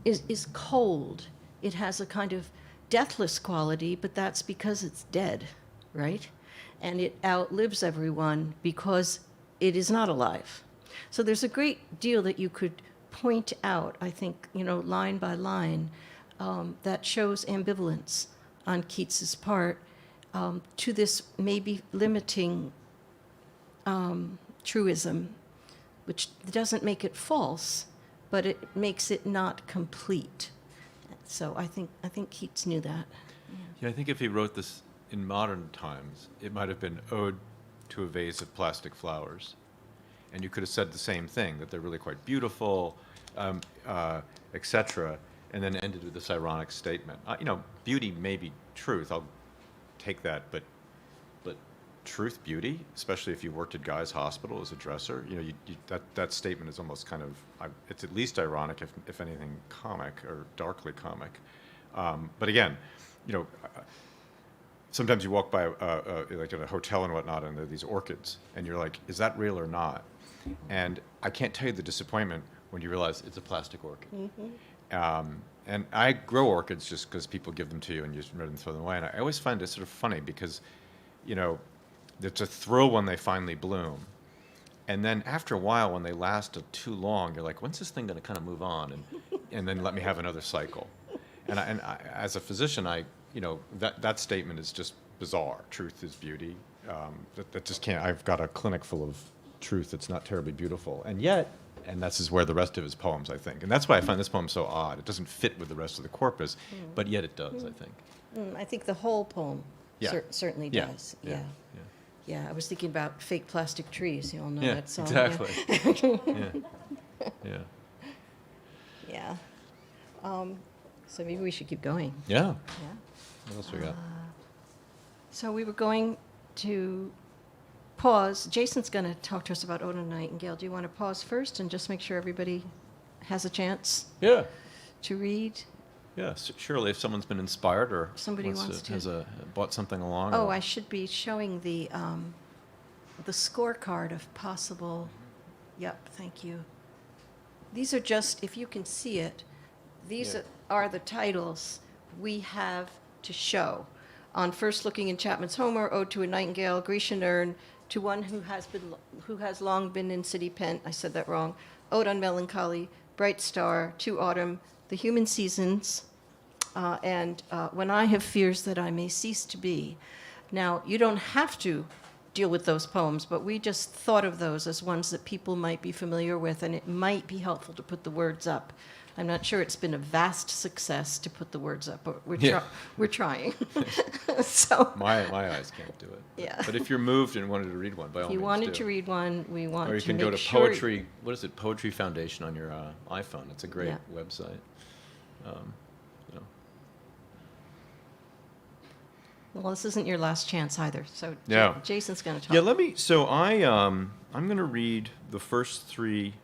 is cold. It has a kind of deathless quality, but that's because it's dead, right? And it outlives everyone because it is not alive. So there's a great deal that you could point out, I think, line by line, that shows ambivalence on Keats's part to this maybe limiting truism, which doesn't make it false, but it makes it not complete. So I think Keats knew that. Yeah, I think if he wrote this in modern times, it might have been Ode to a Vase of Plastic Flowers. And you could have said the same thing, that they're really quite beautiful, etc., and then ended with this ironic statement. Beauty may be truth, I'll take that, but truth, beauty, especially if you worked at Guy's Hospital as a dresser, that statement is almost kind of, it's at least ironic, if anything, comic or darkly comic. But again, sometimes you walk by like at a hotel and whatnot, and there are these orchids, and you're like, is that real or not? And I can't tell you the disappointment when you realize it's a plastic orchid. Mm-hmm. And I grow orchids just because people give them to you and you just throw them away. And I always find it sort of funny because, it's a thrill when they finally bloom. And then after a while, when they last too long, you're like, when's this thing going to kind of move on? And then let me have another cycle. And I, as a physician, that statement is just bizarre. Truth is beauty. That just can't. I've got a clinic full of truth that's not terribly beautiful. And yet, and this is where the rest of his poems, I think. And that's why I find this poem so odd. It doesn't fit with the rest of the corpus, but yet it does, I think. I think the whole poem certainly does. Yeah, I was thinking about fake plastic trees. You all know that song. Exactly. Yeah. So maybe we should keep going. Yeah. What else we got? So we were going to pause. Jason's going to talk to us about Ode to Nightingale. Do you want to pause first and just make sure everybody has a chance to read? Yeah, surely if someone's been inspired or somebody wants to bought something along. Oh, I should be showing the scorecard of possible. Yep, thank you. These are just, if you can see it, these are the titles we have to show. On first looking in Chapman's Homer, Ode to a Nightingale, Grecian Urn, to one who has long been in city pent, I said that wrong, Ode on Melancholy, Bright Star, To Autumn, The Human Seasons, and When I Have Fears That I May Cease to Be. Now, you don't have to deal with those poems, but we just thought of those as ones that people might be familiar with, and it might be helpful to put the words up. I'm not sure it's been a vast success to put the words up, but we're trying. So My eyes can't do it. Yeah. But if you're moved and wanted to read one, by all if means you wanted do. to read one, we want Or you to can make go to sure. Poetry. What is it? Poetry Foundation on your iPhone. It's a great Yeah. website. You know. Well, this isn't your last chance either. So Yeah. Jason's going to talk. Yeah, let me. So I'm going to read the first 3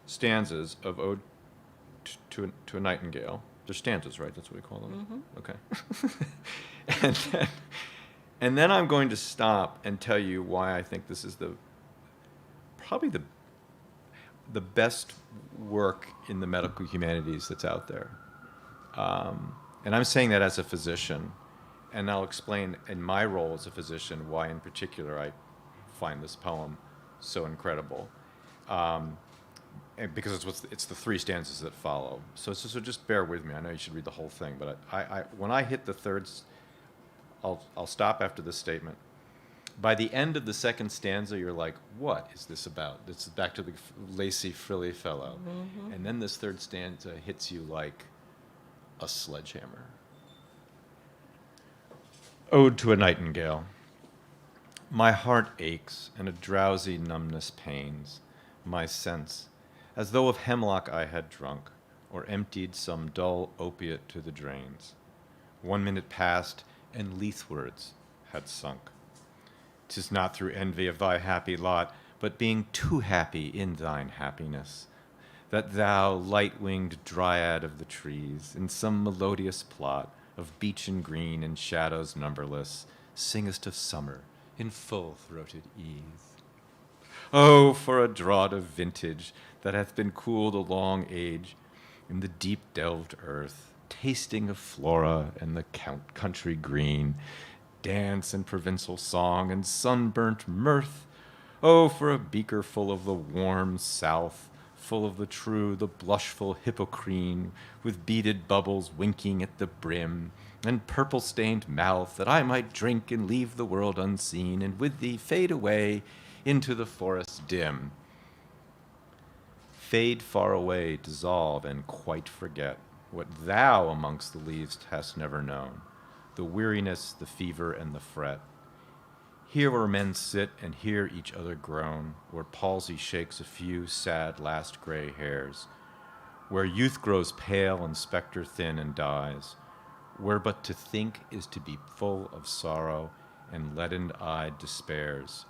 stanzas of Ode to a Nightingale. They're stanzas, right? That's what we call them. Okay. and then I'm going to stop and tell you why I think this is probably the best work in the medical humanities that's out there. And I'm saying that as a physician, and I'll explain in my role as a physician why in particular I find this poem so incredible. And because it's the 3 stanzas that follow. So just bear with me. I know you should read the whole thing, but I when I hit the thirds, I'll stop after this statement. By the end of the second stanza, you're like, what is this about? It's back to the lacy, frilly fellow. Mm-hmm. And then this third stanza hits you like a sledgehammer. Ode to a Nightingale. My heart aches, and a drowsy numbness pains my sense, as though of hemlock I had drunk, or emptied some dull opiate to the drains. 1 minute passed, and leathwards had sunk. 'Tis not through envy of thy happy lot, but being too happy in thine happiness, that thou, light-winged dryad of the trees, in some melodious plot of beechen green and shadows numberless, singest of summer in full-throated ease. Oh, for a draught of vintage that hath been cooled a long age in the deep-delved earth, tasting of flora and the country green, dance and provincial song and sunburnt mirth. Oh, for a beaker full of the warm south, full of the true, the blushful hippocrene, with beaded bubbles winking at the brim, and purple-stained mouth, that I might drink and leave the world unseen, and with thee fade away into the forest dim. Fade far away, dissolve, and quite forget what thou amongst the leaves hast never known, the weariness, the fever, and the fret. Here where men sit and hear each other groan, where palsy shakes a few sad last gray hairs, where youth grows pale and spectre thin and dies, where but to think is to be full of sorrow and leaden-eyed despairs,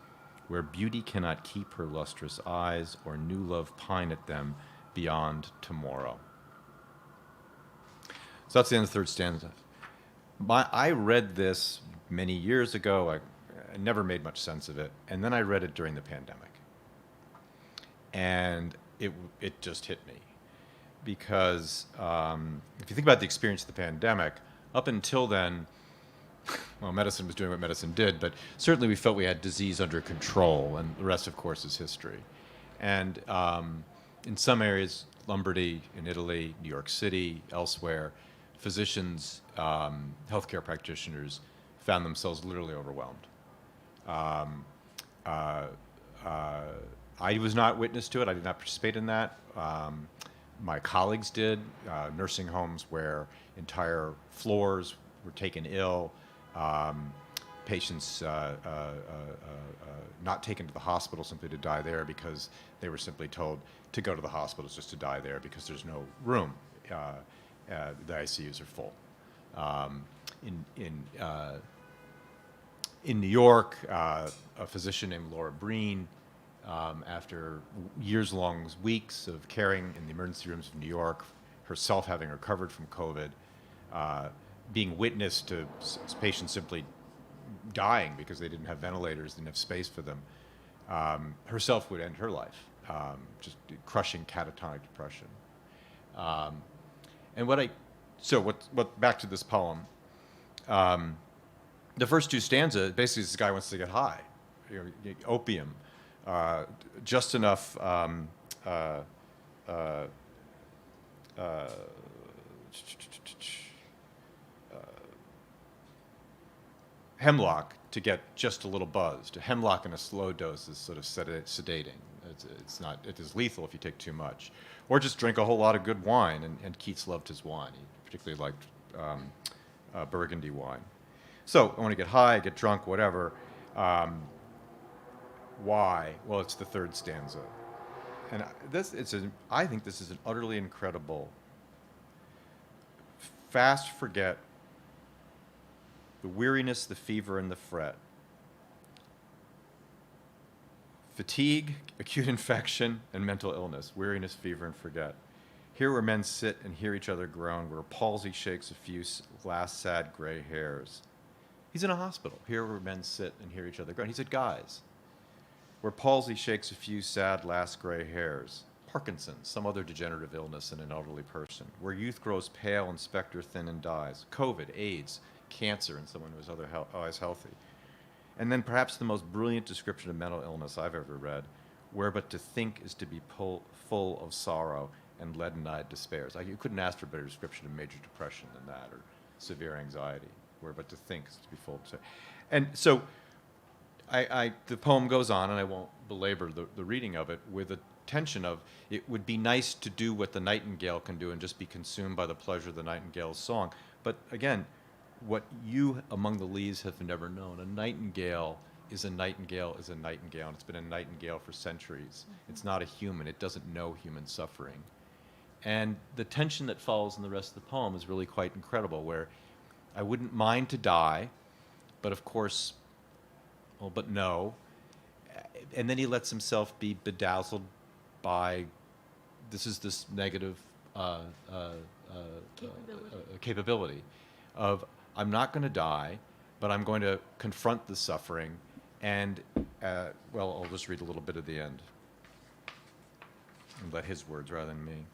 where beauty cannot keep her lustrous eyes, or new love pine at them beyond tomorrow. So that's the end of the third stanza. I read this many years ago. I never made much sense of it. And then I read it during the pandemic. And it just hit me. Because if you think about the experience of the pandemic, up until then, well, medicine was doing what medicine did, but certainly we felt we had disease under control, and the rest, of course, is history. And in some areas, Lombardy, in Italy, New York City, elsewhere, physicians, healthcare practitioners found themselves literally overwhelmed. I was not witness to it. I did not participate in that. My colleagues did. Nursing homes where entire floors were taken ill. Patients not taken to the hospital simply to die there because they were simply told to go to the hospitals just to die there because there's no room. The ICUs are full. In New York, a physician named Laura Breen, after years-long weeks of caring in the emergency rooms of New York, herself having recovered from COVID, being witness to patients simply dying because they didn't have ventilators, didn't have space for them, herself would end her life, just crushing catatonic depression. And what I So what? Back to this poem. The first two stanzas, basically, this guy wants to get high, opium, just enough hemlock to get just a little buzzed. A hemlock in a slow dose is sort of sedating. It is lethal if you take too much. Or just drink a whole lot of good wine, and Keats loved his wine. He particularly liked Burgundy wine. So I want to get high, get drunk, whatever. Why? Well, it's the third stanza. And I think this is an utterly incredible, fast forget, the weariness, the fever, and the fret. Fatigue, acute infection, and mental illness. Weariness, fever, and forget. Here where men sit and hear each other groan, where palsy shakes a few last sad gray hairs. He's in a hospital. Here where men sit and hear each other groan. He said, guys. Where palsy shakes a few sad last gray hairs. Parkinson's, some other degenerative illness in an elderly person. Where youth grows pale and specter thin and dies. COVID, AIDS, cancer in someone who is otherwise healthy. And then perhaps the most brilliant description of mental illness I've ever read, where but to think is to be full of sorrow and leaden-eyed despairs. You couldn't ask for a better description of major depression than that, or severe anxiety, where but to think is to be full of despair. And so the poem goes on, and I won't belabor the reading of it, with a tension of it would be nice to do what the nightingale can do and just be consumed by the pleasure of the nightingale's song. But again, what you among the leaves have never known, a nightingale is a nightingale is a nightingale, and it's been a nightingale for centuries. Mm-hmm. It's not a human. It doesn't know human suffering. And the tension that follows in the rest of the poem is really quite incredible, where I wouldn't mind to die, but of course, well, but no. And then he lets himself be bedazzled by this negative capability of, I'm not going to die, but I'm going to confront the suffering. And, well, I'll just read a little bit of the end and let his words rather than me.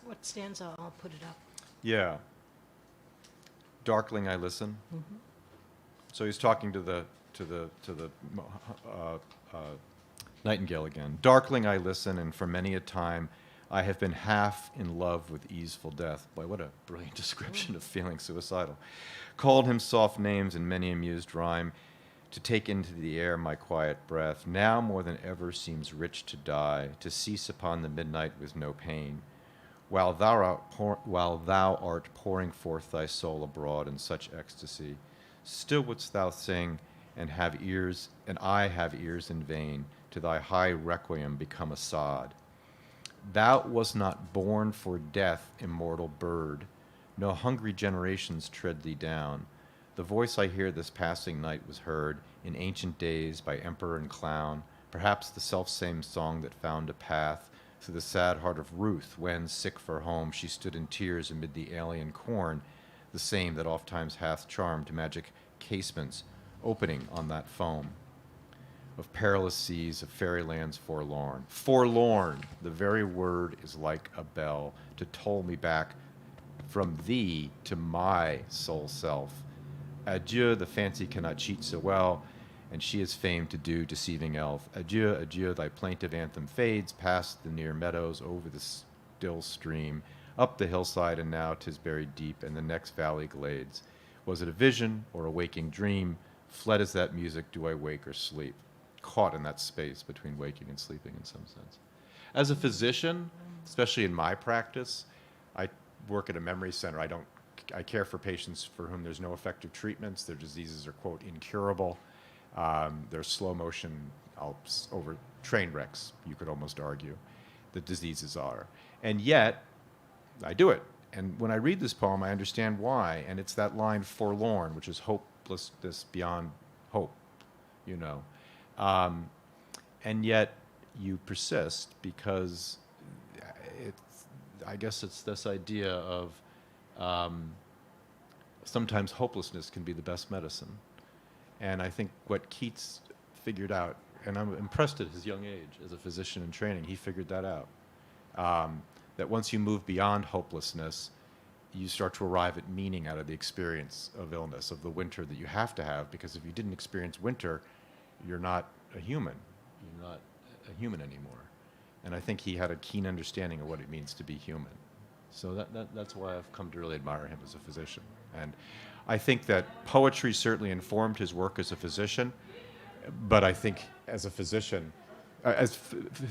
What stanza? I'll put it up. Yeah. Darkling I listen. Mm-hmm. So he's talking to the nightingale again. Darkling I listen, and for many a time I have been half in love with easeful death. Boy, what a brilliant description of feeling suicidal. Called him soft names in many amused rhyme, to take into the air my quiet breath. Now more than ever seems rich to die, to cease upon the midnight with no pain. While thou art pouring forth thy soul abroad in such ecstasy, still wouldst thou sing, and I have ears in vain, to thy high requiem become a sod. Thou wast not born for death, immortal bird. No hungry generations tread thee down. The voice I hear this passing night was heard in ancient days by emperor and clown, perhaps the selfsame song that found a path through the sad heart of Ruth when, sick for home, she stood in tears amid the alien corn, the same that ofttimes hath charmed magic casements opening on that foam of perilous seas, of fairylands forlorn. Forlorn, the very word is like a bell to toll me back from thee to my sole self. Adieu, the fancy cannot cheat so well, and she is famed to do deceiving elf. Adieu, adieu, thy plaintive anthem fades past the near meadows, over the still stream, up the hillside, and now 'tis buried deep in the next valley glades. Was it a vision or a waking dream? Fled as that music, do I wake or sleep? Caught in that space between waking and sleeping in some sense. As a physician, especially in my practice, I work at a memory center. I care for patients for whom there's no effective treatments. Their diseases are, quote, incurable. They're slow motion, over train wrecks, you could almost argue, the diseases are. And yet, I do it. And when I read this poem, I understand why. And it's that line, forlorn, which is hopelessness beyond hope, you know. And yet you persist because I guess it's this idea of sometimes hopelessness can be the best medicine. And I think what Keats figured out, and I'm impressed at his young age as a physician in training, he figured that out. That once you move beyond hopelessness, you start to arrive at meaning out of the experience of illness, of the winter that you have to have, because if you didn't experience winter, you're not a human. You're not a human anymore. And I think he had a keen understanding of what it means to be human. So that's why I've come to really admire him as a physician. And I think that poetry certainly informed his work as a physician, but I think as a physician,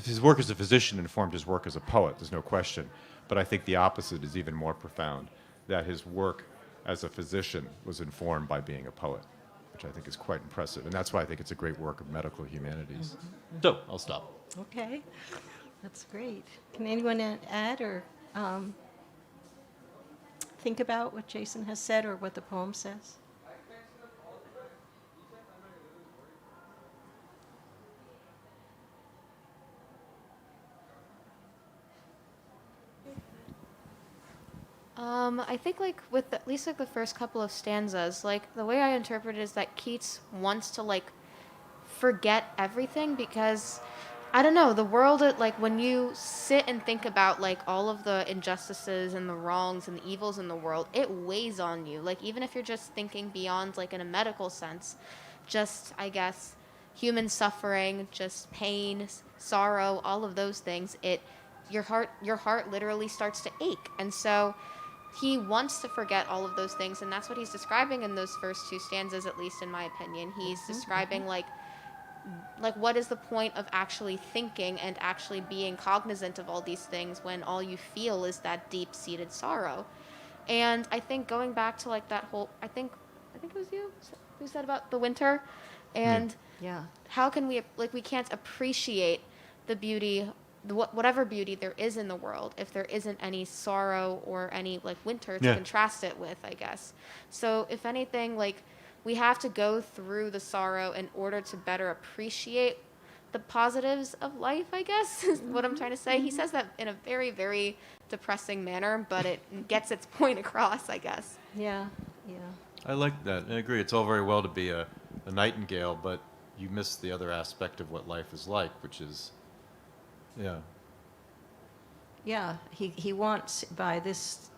his work as a physician informed his work as a poet, there's no question. But I think the opposite is even more profound, that his work as a physician was informed by being a poet, which I think is quite impressive. And that's why I think it's a great work of medical humanities. So I'll stop. Okay, that's great. Can anyone add or think about what Jason has said or what the poem says? I think like with at least like the first couple of stanzas, like the way I interpret it is that Keats wants to like forget everything because I don't know, the world like when you sit and think about like all of the injustices and the wrongs and the evils in the world, it weighs on you. Like even if you're just thinking beyond like in a medical sense, just I guess human suffering, just pain, sorrow, all of those things, your heart literally starts to ache. And so he wants to forget all of those things, and that's what he's describing in those first two stanzas, at least in my opinion. He's describing like what is the point of actually thinking and actually being cognizant of all these things when all you feel is that deep-seated sorrow. And I think going back to like that whole, I think it was you who said about the winter, and how can we we can't appreciate the beauty, whatever beauty there is in the world, if there isn't any sorrow or any like winter to contrast it with, I guess. So if anything, like we have to go through the sorrow in order to better appreciate the positives of life, I guess, is what I'm trying to say. He says that in a very, very depressing manner, but it gets its point across, I guess. Yeah. I like that. I agree. It's all very well to be a nightingale, but you miss the other aspect of what life is like, which is, Yeah, he wants, by this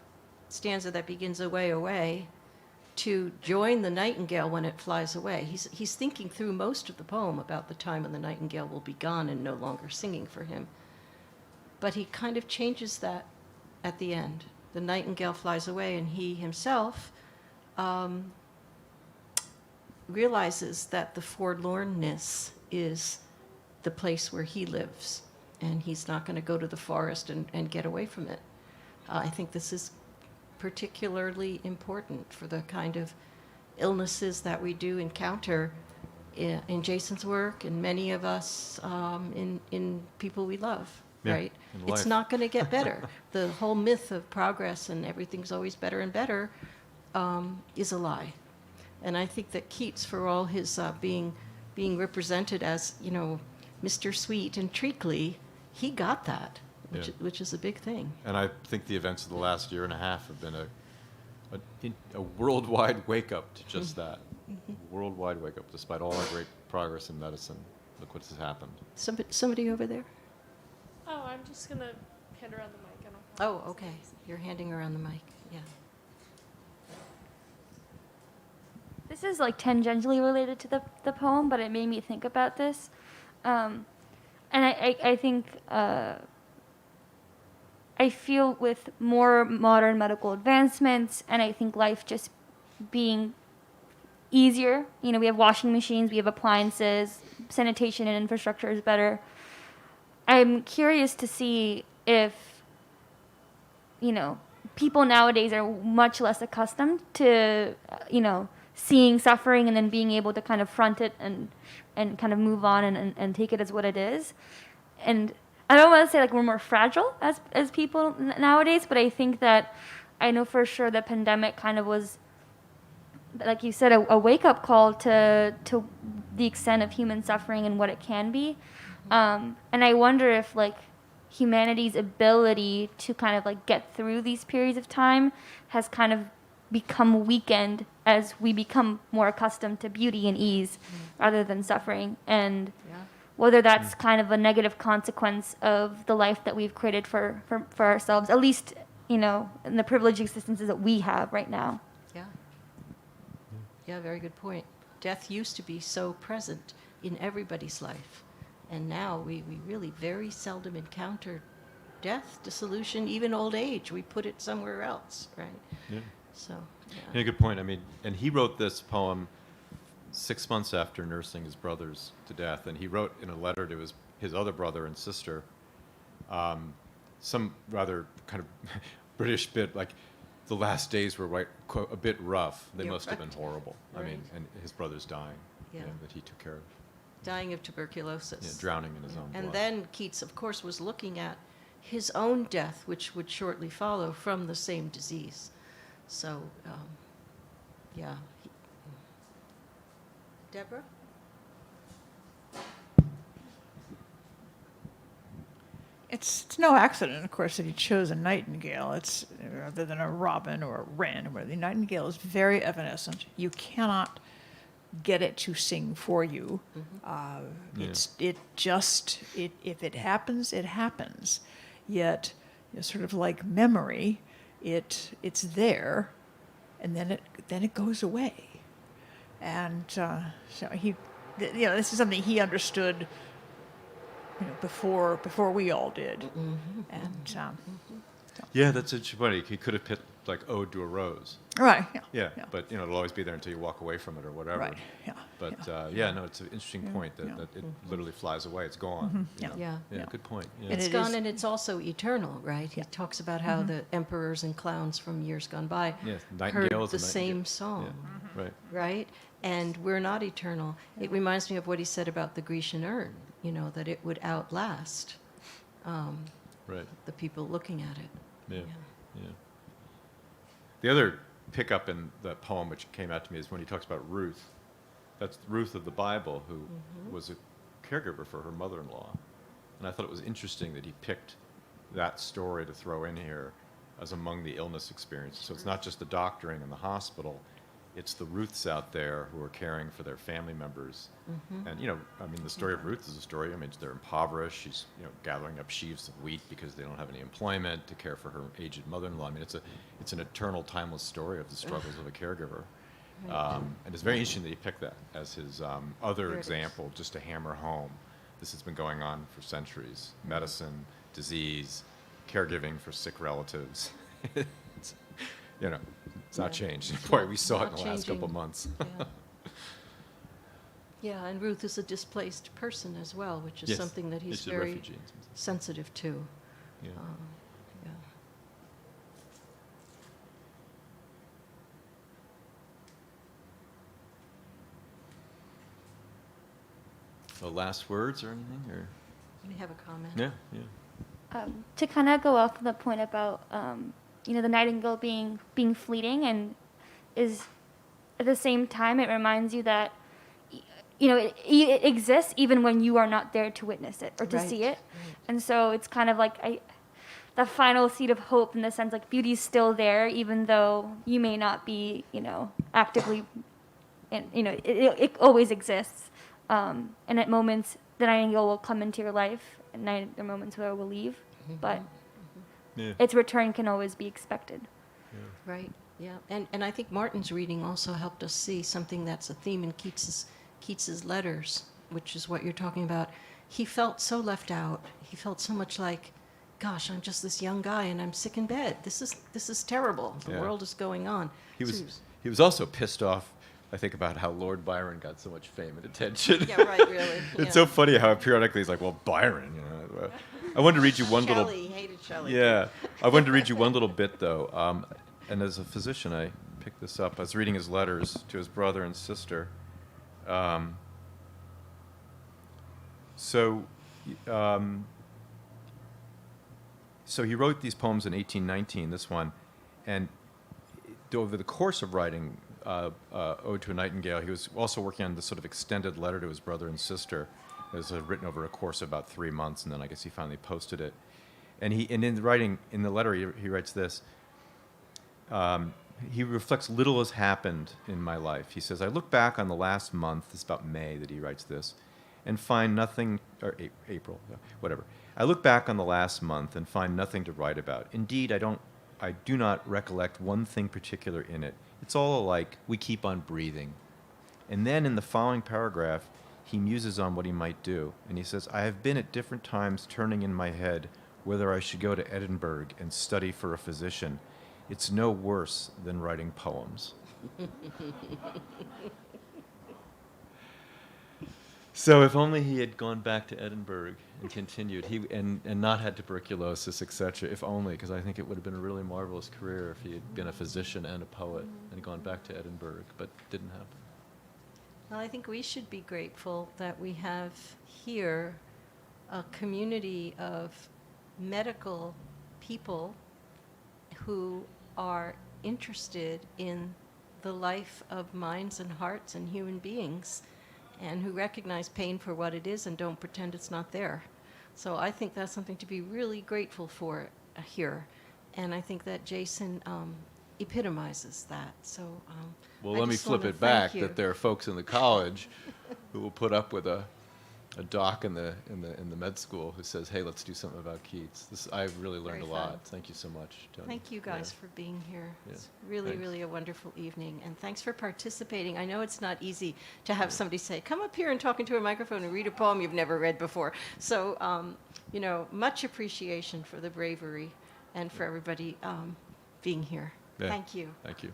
stanza that begins away, away, to join the nightingale when it flies away. He's thinking through most of the poem about the time when the nightingale will be gone and no longer singing for him. But he kind of changes that at the end. The nightingale flies away, and he himself realizes that the forlornness is the place where he lives, and he's not going to go to the forest and get away from it. I think this is particularly important for the kind of illnesses that we do encounter in Jason's work and many of us in people we love, right? It's not going to get better. The whole myth of progress and everything's always better and better is a lie. And I think that Keats, for all his being represented as, Mr. Sweet and treacly, he got that. Which is a big thing. And I think the events of the last year and a half have been a worldwide wake-up to just that. Worldwide wake-up, despite all our great progress in medicine. Look what has happened. Somebody over there? Oh, I'm just going to hand around the mic. Oh, okay. You're handing around the mic. Yeah. This is like tangentially related to the poem, but it made me think about this. And I think... I feel with more modern medical advancements and I think life just being easier, we have washing machines, we have appliances, sanitation and infrastructure is better. I'm curious to see if, people nowadays are much less accustomed to, seeing suffering and then being able to kind of front it and kind of move on and take it as what it is. And I don't want to say like we're more fragile as people nowadays, but I think that I know for sure the pandemic kind of was, like you said, a wake-up call to the extent of human suffering and what it can be. And I wonder if like humanity's ability to kind of like get through these periods of time has kind of become weakened as we become more accustomed to beauty and ease rather than suffering. And whether that's kind of a negative consequence of the life that we've created for ourselves, at least and the privileged existences that we have right now. Yeah. Yeah, very good point. Death used to be so present in everybody's life, and now we really very seldom encounter death, dissolution, even old age. We put it somewhere else, right? Yeah. So, Yeah, good point. I mean, and he wrote this poem 6 months after nursing his brothers to death, and he wrote in a letter to his other brother and sister some rather kind of British bit, like, the last days were quote, a bit rough. They Yeah, must have been right. horrible. I mean, Right. and his brother's dying, Yeah. that he took care of. dying of tuberculosis. Yeah, drowning in his own And blood. then Keats, of course, was looking at his own death, which would shortly follow from the same disease. So, yeah. Deborah? It's no accident, of course, that he chose a nightingale. It's rather than a robin or a wren, where the nightingale is very evanescent. You cannot get it to sing for you. If it happens, it happens. Yet, sort of like memory, it's there, and then it goes away. And so this is something he understood, before we all did. And Yeah, that's funny. He could have picked, like, Ode to a Rose. right, Yeah, but, it'll always be there until you walk away from it or whatever. right, yeah. But, no, it's an interesting point that it literally flies away. It's gone. Yeah. Yeah. Yeah, good point. Yeah. And It's it gone, is- and it's also eternal, right? He talks about how the emperors and clowns from years gone by Yes, heard Nightingale's the a same nightingale. song, Yeah, right. right? And we're not eternal. It reminds me of what he said about the Grecian urn, that it would outlast Right. the people looking at it. Yeah. Yeah. The other pickup in that poem which came out to me is when he talks about Ruth. That's Ruth of the Bible, who was a caregiver for her mother-in-law. And I thought it was interesting that he picked that story to throw in here as among the illness experiences. So it's not just the doctoring in the hospital, it's the Ruths out there who are caring for their family members. And, the story of Ruth is a story, they're impoverished. She's, gathering up sheaves of wheat because they don't have any employment to care for her aged mother-in-law. It's an eternal, timeless story of the struggles of a caregiver. And it's very interesting that he picked that as his other There it is. example, just to hammer home. This has been going on for centuries. Medicine, disease, caregiving for sick relatives. It's not changed. Boy, we saw it in Not the last couple changing. months. Yeah. Yeah, and Ruth is a displaced person as well, which is Yes, something that he's she's a very refugee. sensitive to. Yeah. Yeah. So last words or anything? Or We have a comment. yeah, yeah. To kind of go off the point about the nightingale being fleeting, and is at the same time it reminds you that it exists even when you are not there to witness it or to see it. And so it's kind of like the final seed of hope, in the sense like beauty's still there even though you may not be actively, and it always exists. And at moments the nightingale will come into your life, and there are moments where it will leave, but Yeah. its return can always be expected. Right, yeah. And I think Martin's reading also helped us see something that's a theme in Keats's letters, which is what you're talking about. He felt so left out. He felt so much like, gosh, I'm just this young guy and I'm sick in bed. This is terrible. The Yeah. world is going on. He So was also pissed off, I think, about how Lord Byron got so much fame and attention. Yeah, right, really. It's so funny how periodically he's like, well, Byron, I wanted to read you one little... Shelley, hated Shelley. Yeah. I wanted to read you one little bit, though. And as a physician, I picked this up. I was reading his letters to his brother and sister. So he wrote these poems in 1819, this one, and over the course of writing Ode to a Nightingale, he was also working on this sort of extended letter to his brother and sister. It was written over a course of about 3 months, and then I guess he finally posted it. And in the letter, he writes this. He reflects little has happened in my life. He says, I look back on the last month, it's about May that he writes this, and find nothing, or April, whatever. I look back on the last month and find nothing to write about. Indeed, I don't I do not recollect one thing particular in it. It's all alike. We keep on breathing. And then in the following paragraph, he muses on what he might do. And he says, I have been at different times turning in my head whether I should go to Edinburgh and study for a physician. It's no worse than writing poems. So if only he had gone back to Edinburgh and continued, and not had tuberculosis, etc. If only, because I think it would have been a really marvelous career if he had been a physician and a poet and gone back to Edinburgh, but didn't happen. Well, I think we should be grateful that we have here a community of medical people who are interested in the life of minds and hearts and human beings, and who recognize pain for what it is and don't pretend it's not there. So I think that's something to be really grateful for here. And I think that Jason epitomizes that. So Well, I let me just flip wanna it back thank you. that there are folks in the college who will put up with a doc in the med school who says, "Hey, let's do something about Keats." I've really learned Very a lot. fun. Thank you so much, Tony. Thank you guys Yeah. for being here. Yeah. It's really, Thanks. really a wonderful evening. And thanks for participating. I know it's not easy to have somebody say, come up here and talk into a microphone and read a poem you've never read before. So, much appreciation for the bravery and for everybody being here. Yeah. Thank you. Thank you.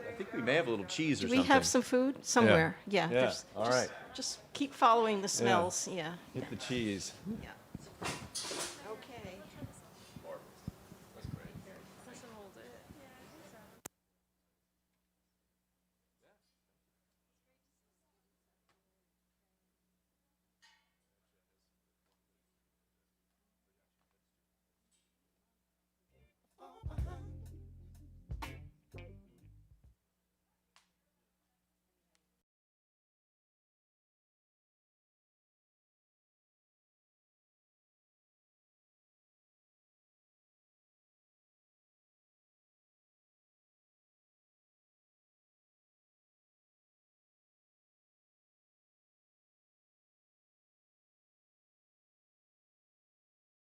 I think we may have a little cheese or Do we something. have some food somewhere? Yeah. Yeah. there's- All just- right. Just keep following the smells. Yeah. Hit the cheese. Yeah.